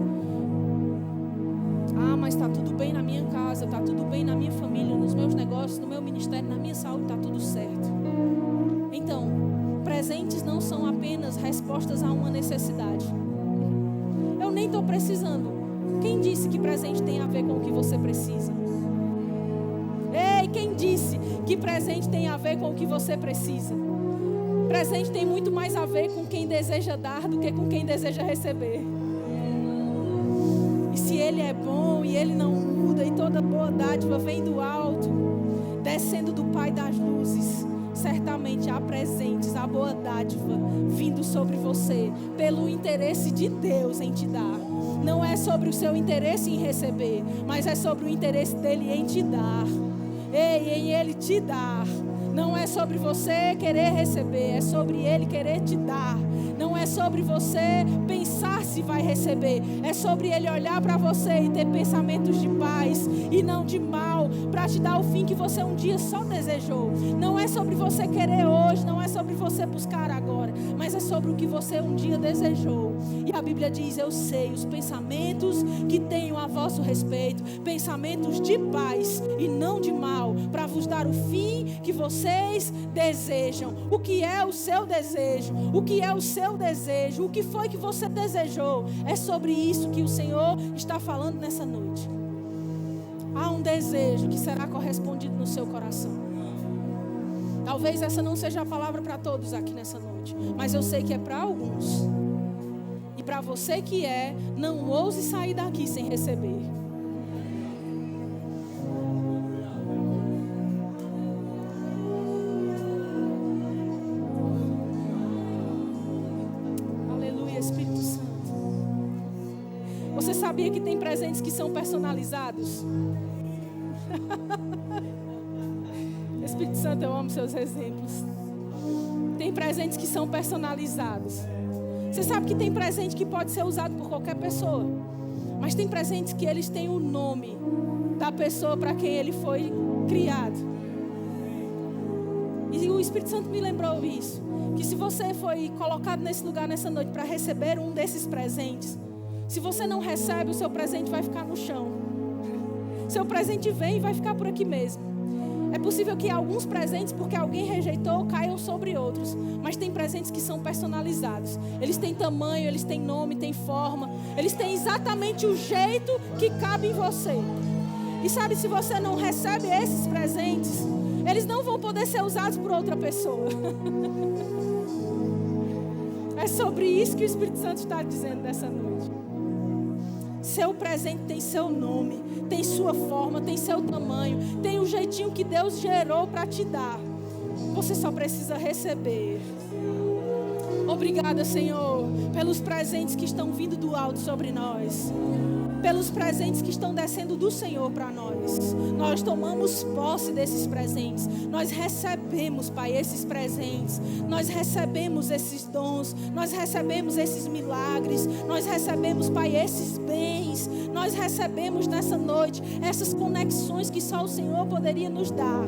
S3: Ah, mas está tudo bem na minha casa, está tudo bem na minha família, nos meus negócios, no meu ministério, na minha saúde, está tudo certo. Então, presentes não são apenas respostas a uma necessidade. Eu nem estou precisando. Quem disse que presente tem a ver com o que você precisa? Ei, quem disse que presente tem a ver com o que você precisa? Presente tem muito mais a ver com quem deseja dar do que com quem deseja receber. E se Ele é bom e Ele não muda, e toda boa dádiva vem do alto, descendo do Pai das luzes, certamente há presentes, há boa dádiva vindo sobre você, pelo interesse de Deus em te dar. Não é sobre o seu interesse em receber, mas é sobre o interesse dele em te dar. Ei, em Ele te dar. Não é sobre você querer receber, é sobre Ele querer te dar. Não é sobre você pensar se vai receber, é sobre Ele olhar para você e ter pensamentos de paz e não de mal, para te dar o fim que você um dia só desejou. Não é sobre você querer hoje, não é sobre você buscar agora, mas é sobre o que você um dia desejou. E a Bíblia diz: eu sei os pensamentos que tenho a vosso respeito, pensamentos de paz e não de mal, para vos dar o fim que vocês desejam. O que é o seu desejo? O que é o seu desejo? O que foi que você desejou? É sobre isso que o Senhor está falando nessa noite. Há um desejo que será correspondido no seu coração. Talvez essa não seja a palavra para todos aqui nessa noite, mas eu sei que é para alguns. E para você que não ouse sair daqui sem receber. Você sabia que tem presentes que são personalizados? Espírito Santo, eu amo seus exemplos. Tem presentes que são personalizados. Você sabe que tem presente que pode ser usado por qualquer pessoa, mas tem presentes que eles têm o nome da pessoa para quem ele foi criado. E o Espírito Santo me lembrou isso, que se você foi colocado nesse lugar nessa noite para receber um desses presentes, se você não recebe, o seu presente vai ficar no chão. Seu presente vem e vai ficar por aqui mesmo. É possível que alguns presentes, porque alguém rejeitou, caiam sobre outros. Mas tem presentes que são personalizados. Eles têm tamanho, eles têm nome, têm forma. Eles têm exatamente o jeito que cabe em você. E sabe, se você não recebe esses presentes, eles não vão poder ser usados por outra pessoa. É sobre isso que o Espírito Santo está dizendo nessa noite. Seu presente tem seu nome, tem sua forma, tem seu tamanho, tem o jeitinho que Deus gerou para te dar. Você só precisa receber. Obrigada, Senhor, pelos presentes que estão vindo do alto sobre nós. Pelos presentes que estão descendo do Senhor para nós. Nós tomamos posse desses presentes. Nós recebemos, Pai, esses presentes. Nós recebemos esses dons. Nós recebemos esses milagres. Nós recebemos, Pai, esses bens. Nós recebemos nessa noite essas conexões que só o Senhor poderia nos dar.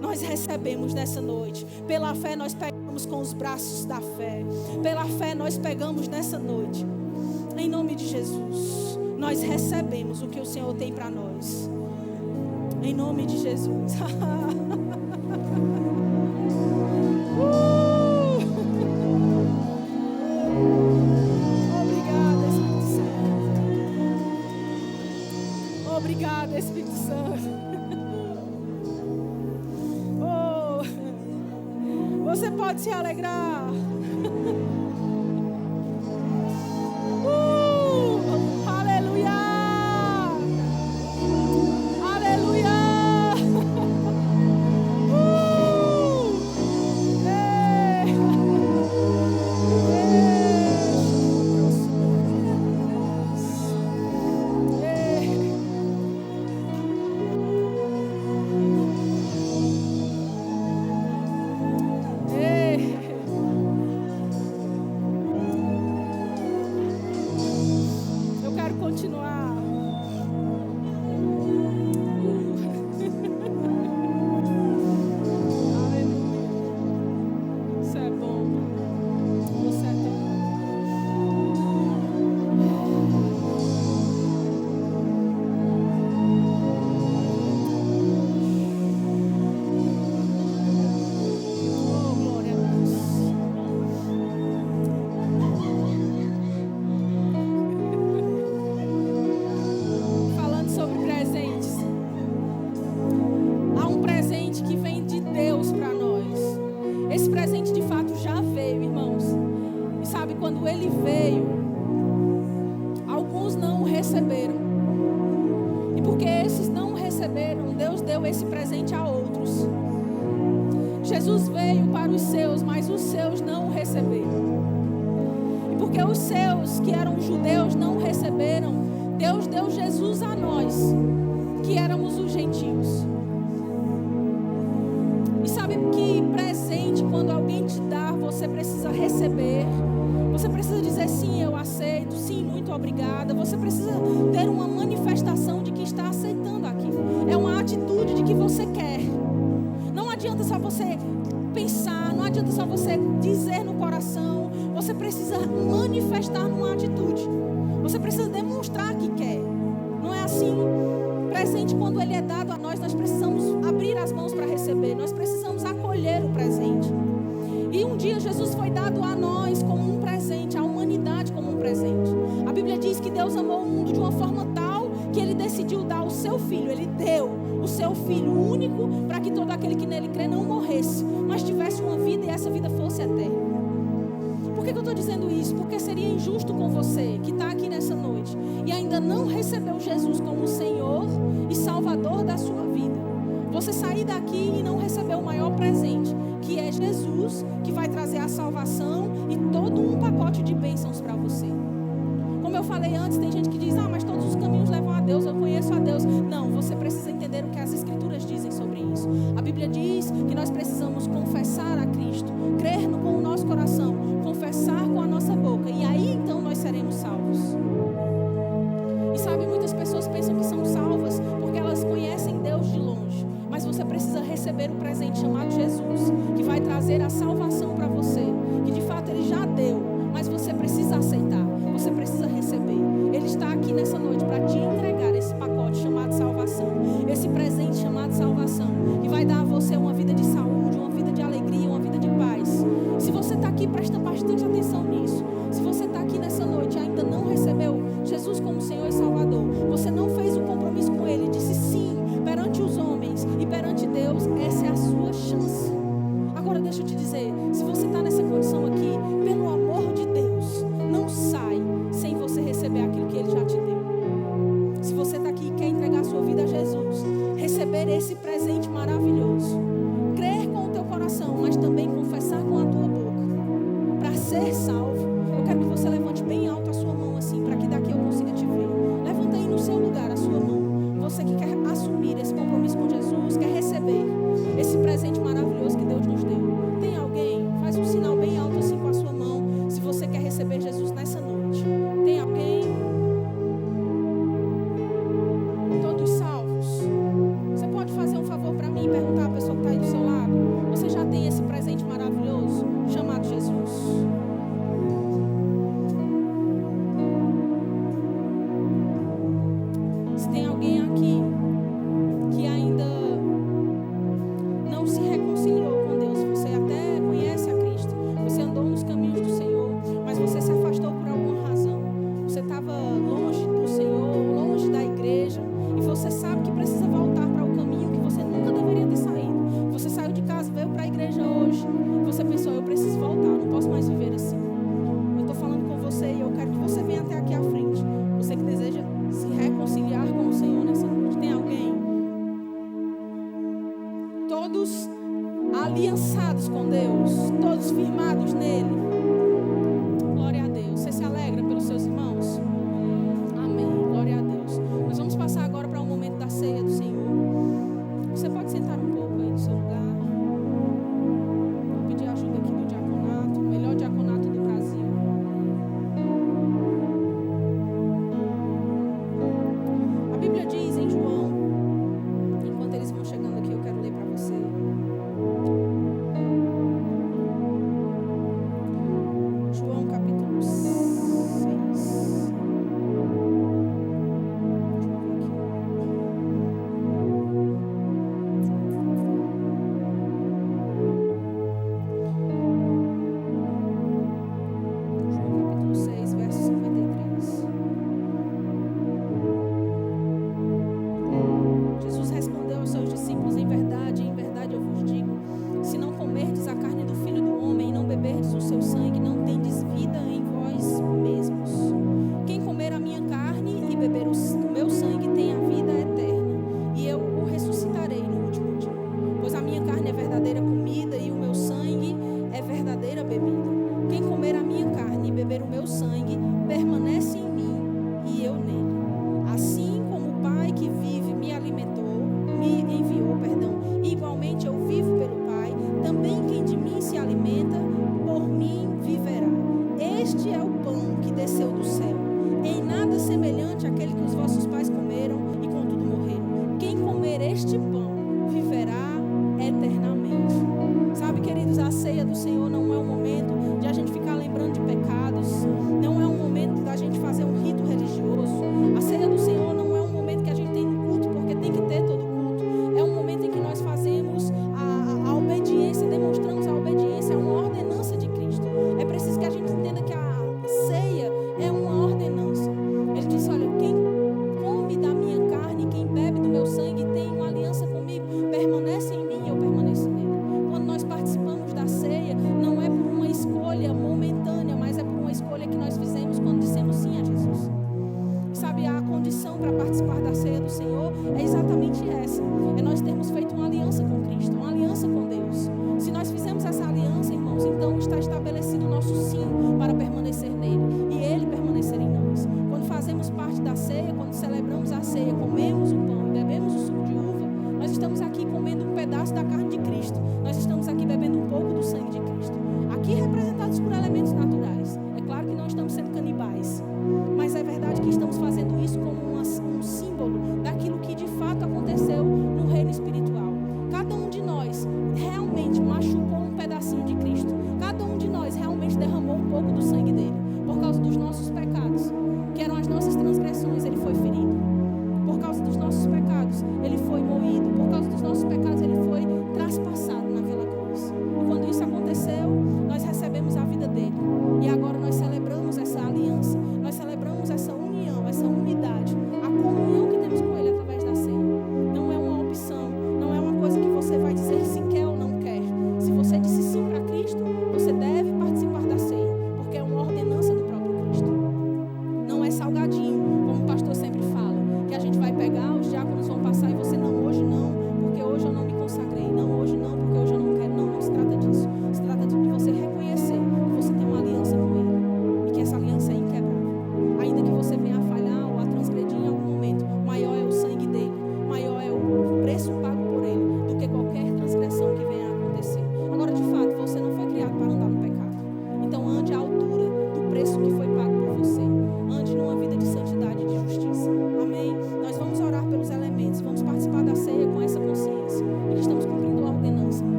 S3: Nós recebemos nessa noite. Pela fé nós pegamos com os braços da fé. Pela fé nós pegamos nessa noite. Em nome de Jesus. Nós recebemos o que o Senhor tem para nós. Em nome de Jesus. Obrigada, Espírito Santo. Obrigada, Espírito Santo. Você pode se alegrar. Jesus veio para os seus, mas os seus não o receberam. E porque os seus, que eram judeus, não o receberam, Deus deu Jesus a nós, que éramos os gentios. E sabe que presente, quando alguém te dá, você precisa receber. Você precisa dizer sim, eu aceito, sim, muito obrigada. Você precisa ter uma manifestação de que está aceitando aquilo. É uma atitude de que você quer. Não adianta só você pensar, não adianta só você dizer no coração. Você precisa manifestar numa atitude. Você precisa demonstrar que quer. Não é assim? Presente, quando ele é dado a nós, nós precisamos abrir as mãos para receber. Nós precisamos acolher o presente. E um dia Jesus foi dado a nós como um presente, a humanidade como um presente. A Bíblia diz que Deus amou o mundo de uma forma tal que Ele decidiu dar o seu Filho. Ele deu o seu Filho único para que todo aquele que nele crê não morresse, mas tivesse uma vida e essa vida fosse eterna. Por que eu estou dizendo isso? Porque seria injusto com você que está aqui nessa noite e ainda não recebeu Jesus como Senhor e Salvador da sua vida. Você sair daqui e não receber o maior presente, que é Jesus, que vai trazer a salvação e todo um pacote de bênçãos para você. Como eu falei antes, tem gente que diz, mas todos os caminhos levam a Deus, eu conheço a Deus. Não, você precisa entender o que as Escrituras dizem sobre isso. A Bíblia diz que nós precisamos confessar a Cristo, crer com o nosso coração, confessar com a nossa boca, e aí então nós seremos salvos. E sabe, muitas pessoas pensam que são salvas porque elas conhecem Deus de longe. Mas você precisa receber o presente chamado Jesus, que vai trazer a salvação para você, que de fato Ele já deu, mas você precisa aceitar, você precisa receber. Ele está aqui nessa noite para te entregar esse pacote chamado salvação, esse presente chamado salvação, que vai dar a você uma vida de saúde, uma vida de alegria, uma vida de paz. Se você está aqui, presta bastante atenção nisso. Se você está aqui nessa noite e ainda não recebeu Jesus como Senhor e Salvador, você não fez o compromisso com Ele de se noite? Tem alguém? Todos salvos? Você pode fazer um favor para mim e perguntar à pessoa que está aí do seu lado? Você já tem esse presente maravilhoso chamado Jesus? Se tem alguém aqui que ainda não se reconciliou com Deus, você até conhece a Cristo, você andou nos caminhos do Senhor, mas você se afastou por alguma razão, você estava longe do Senhor, longe da igreja, e você sabe que precisa voltar para o caminho que você nunca deveria ter saído. Você saiu de casa, veio para a igreja hoje, e você pensou, eu preciso voltar, eu não posso mais viver assim. Eu estou falando com você e eu quero que você venha até aqui à frente, você que deseja se reconciliar com o Senhor nessa noite. Tem alguém? Todos aliançados com Deus, todos firmados nele. Glória a Deus. Você se alegra pelos seus irmãos? Amém. Glória a Deus. Nós vamos passar agora para um momento da ceia do Senhor. Você pode sentar um pouco aí no seu lugar. Vou pedir ajuda aqui do diaconato, o melhor diaconato do Brasil. A Bíblia diz em João, enquanto eles vão chegando aqui, eu quero ler para você. João capítulo 6. João capítulo 6, verso 53. Jesus respondeu aos seus discípulos: em verdade eu vos digo, se não comerdes a carne do Filho do Homem e não beberdes o seu sangue, não tendes vida em vós mesmos. Quem comer a minha carne e beber o meu sangue tem a vida eterna, e eu o ressuscitarei no último dia. Pois a minha carne é verdadeira comida e o meu sangue é verdadeira bebida. Quem comer a minha carne e beber o meu sangue permanece em mim e eu nele. Assim como o Pai que vive me enviou, e igualmente eu vivo pelo Pai, também quem de mim se alimenta, por mim viverá. Este é o pão que desceu do céu, em nada semelhante àquele que os vossos pais comeram e contudo morreram. Quem comer este pão viverá eternamente. Sabe, queridos, a ceia do Senhor não é um momento de a gente ficar lembrando de pecados, não é um momento da gente fazer um rito religioso. A ceia do Senhor não é um momento que a gente tem no culto, porque tem que ter todo culto. É um momento em que nós fazemos a obediência, demonstramos a obediência a uma ordenança de Cristo. É preciso que a gente entenda que a ceia é uma ordenança. Ele disse, olha, quem come da minha carne, quem bebe do meu sangue tem uma aliança comigo.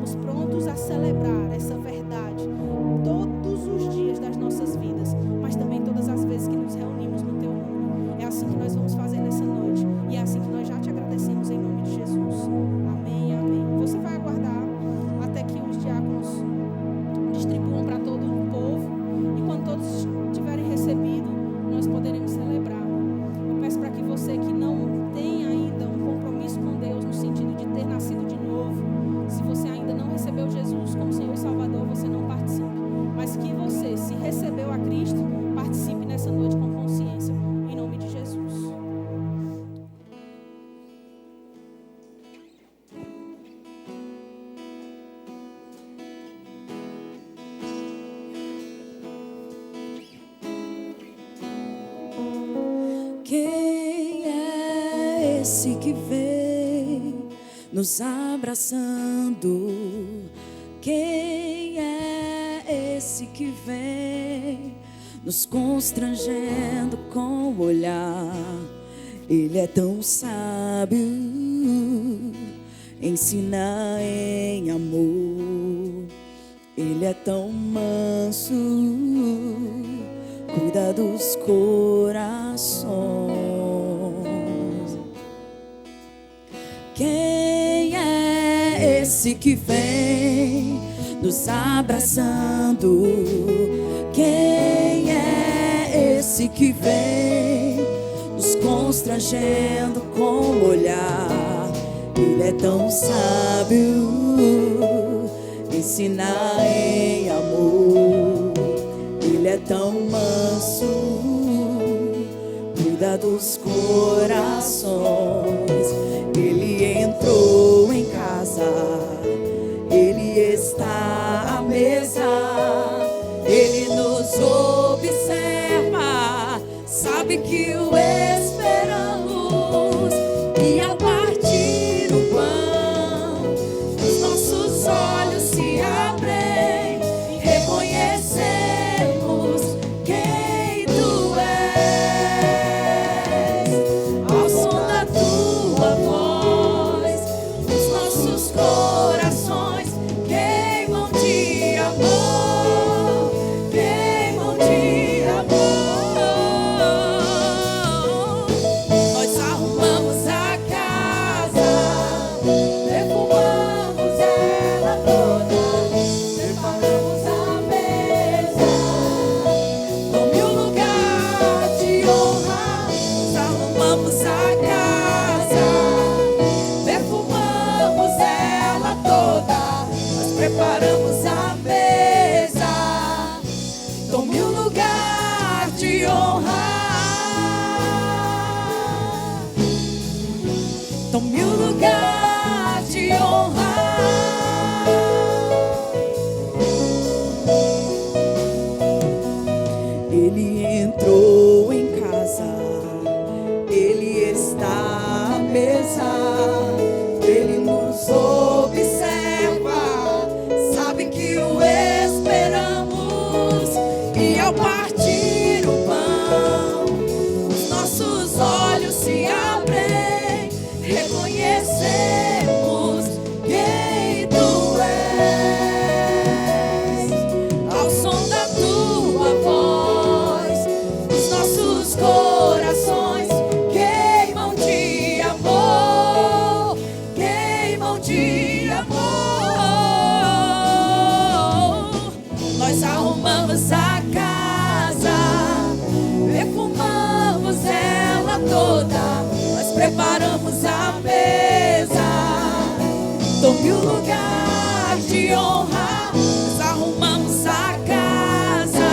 S3: estamos prontos a celebrar essa verdade todos os dias das nossas vidas, mas também todas as vezes que nos reunimos no Teu nome. É assim que nós vamos fazer nessa noite, e é assim que nós já te agradecemos em nome de Jesus. Amém, amém. Você vai aguardar até que os diáconos distribuam para todo o povo, e quando todos tiverem recebido, nós poderemos celebrar. Eu peço para que você que não tem ainda um compromisso com Deus, no sentido de ter nascido de novo, se você ainda não recebeu Jesus como Senhor e Salvador, você não participe. Mas que você, se recebeu a Cristo, participe nessa noite com consciência, em nome de Jesus.
S2: Quem é esse que vem nos abraçando? Quem é esse que vem nos constrangendo com o olhar? Ele é tão sábio, ensina em amor. Ele é tão manso, cuida dos corações. Quem é esse que vem nos abraçando? Quem é esse que vem nos constrangendo com o olhar? Ele é tão sábio, ensina em amor. Ele é tão manso, cuida dos corações. Ele entrou em casa, Ele está à mesa, Ele nos observa, sabe que o esperamos, e ao partir o pão, os nossos olhos se abrem e reconhecemos quem Tu és. Ao som da Tua voz, os nossos corações queimam de amor, queimam de amor. Nós arrumamos a casa, perfumamos ela toda, preparamos a mesa. Tome um lugar de honra. Nós arrumamos a casa, perfumamos ela toda, nós preparamos a mesa. Tome um lugar de honra. Tome um lugar de honra. Ele entrou em casa, Ele está à mesa, Ele nos observa, sabe que o esperamos, e ao partir o pão, os nossos olhos se abrem, reconhecemos quem Tu és. Ao som da Tua voz, os nossos corações queimam de amor, queimam de amor. Nós arrumamos a casa, perfumamos ela toda, nós preparamos a mesa. Tome um lugar de honra. Nós arrumamos a casa,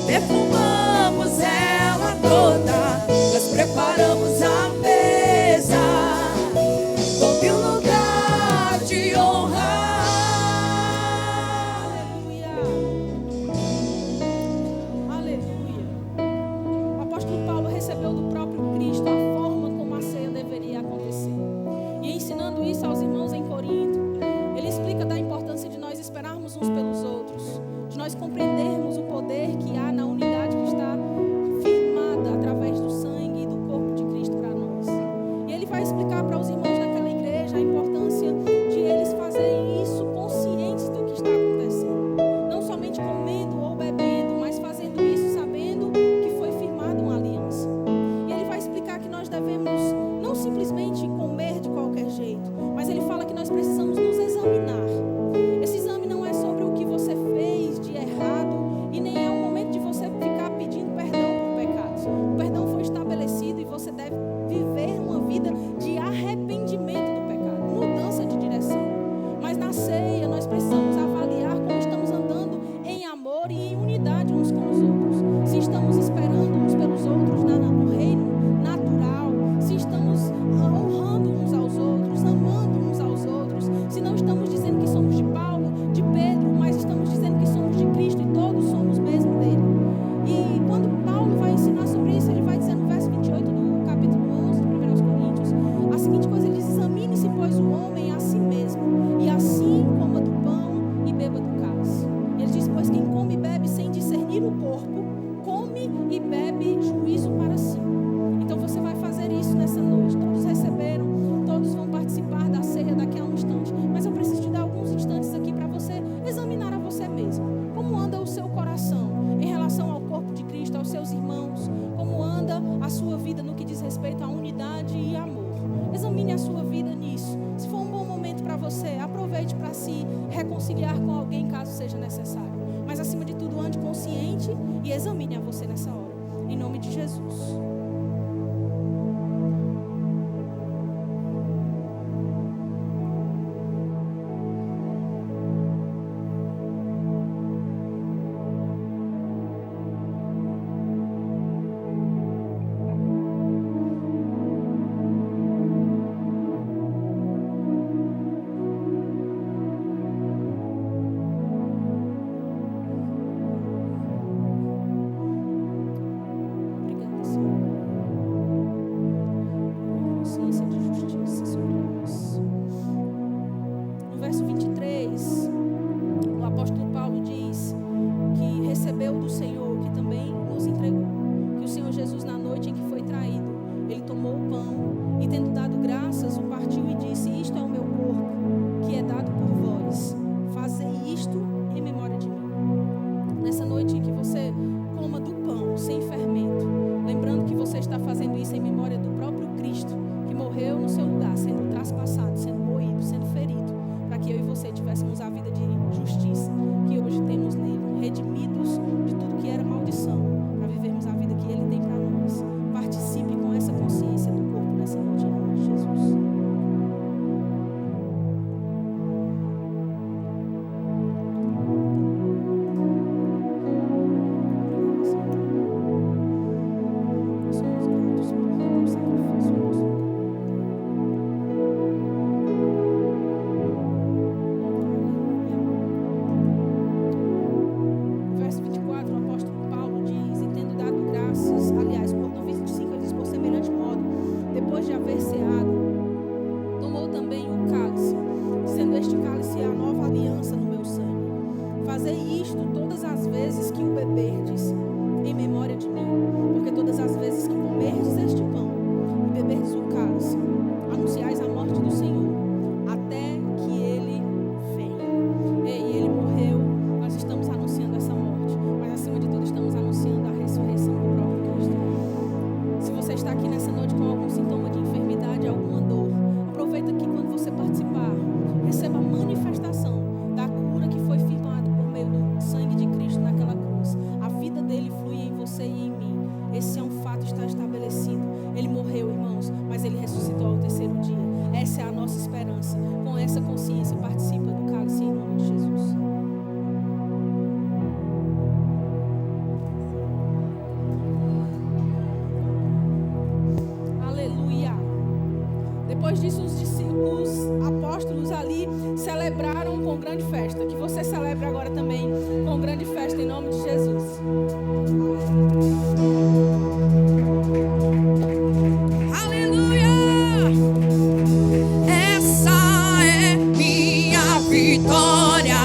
S2: perfumamos ela toda, nós preparamos a mesa. Tome um lugar de honra.
S3: Aleluia. O apóstolo Paulo recebeu do próprio Cristo a forma como a ceia deveria acontecer. E ensinando isso aos irmãos em Corinto, ele explica da importância de nós corpo, come e bebe juízo para si. Então você vai fazer isso nessa noite. Todos receberam, todos vão participar da ceia daqui a um instante. Mas eu preciso te dar alguns instantes aqui para você examinar a você mesmo. Como anda o seu coração em relação ao corpo de Cristo, aos seus irmãos? Como anda a sua vida no que diz respeito à unidade e amor? Examine a sua vida nisso. Se for um bom momento para você, aproveite para se reconciliar com alguém caso seja necessário. Mas acima de tudo, ande consciente e examine a você nessa hora. Em nome de Jesus. Depois disso, os apóstolos ali celebraram com grande festa. Que você celebre agora também com grande festa em nome de Jesus.
S2: Aleluia! Essa é minha vitória,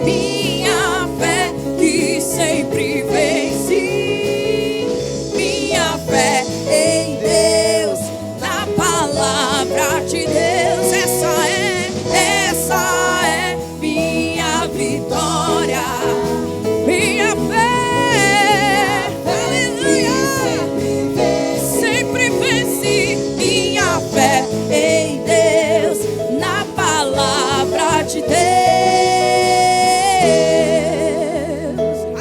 S2: minha fé que sempre vence, minha fé em Deus, na palavra de Deus. Essa é minha vitória, minha fé, aleluia, sempre vence, minha fé em Deus, na palavra de Deus,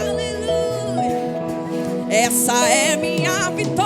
S2: aleluia, essa é minha vitória.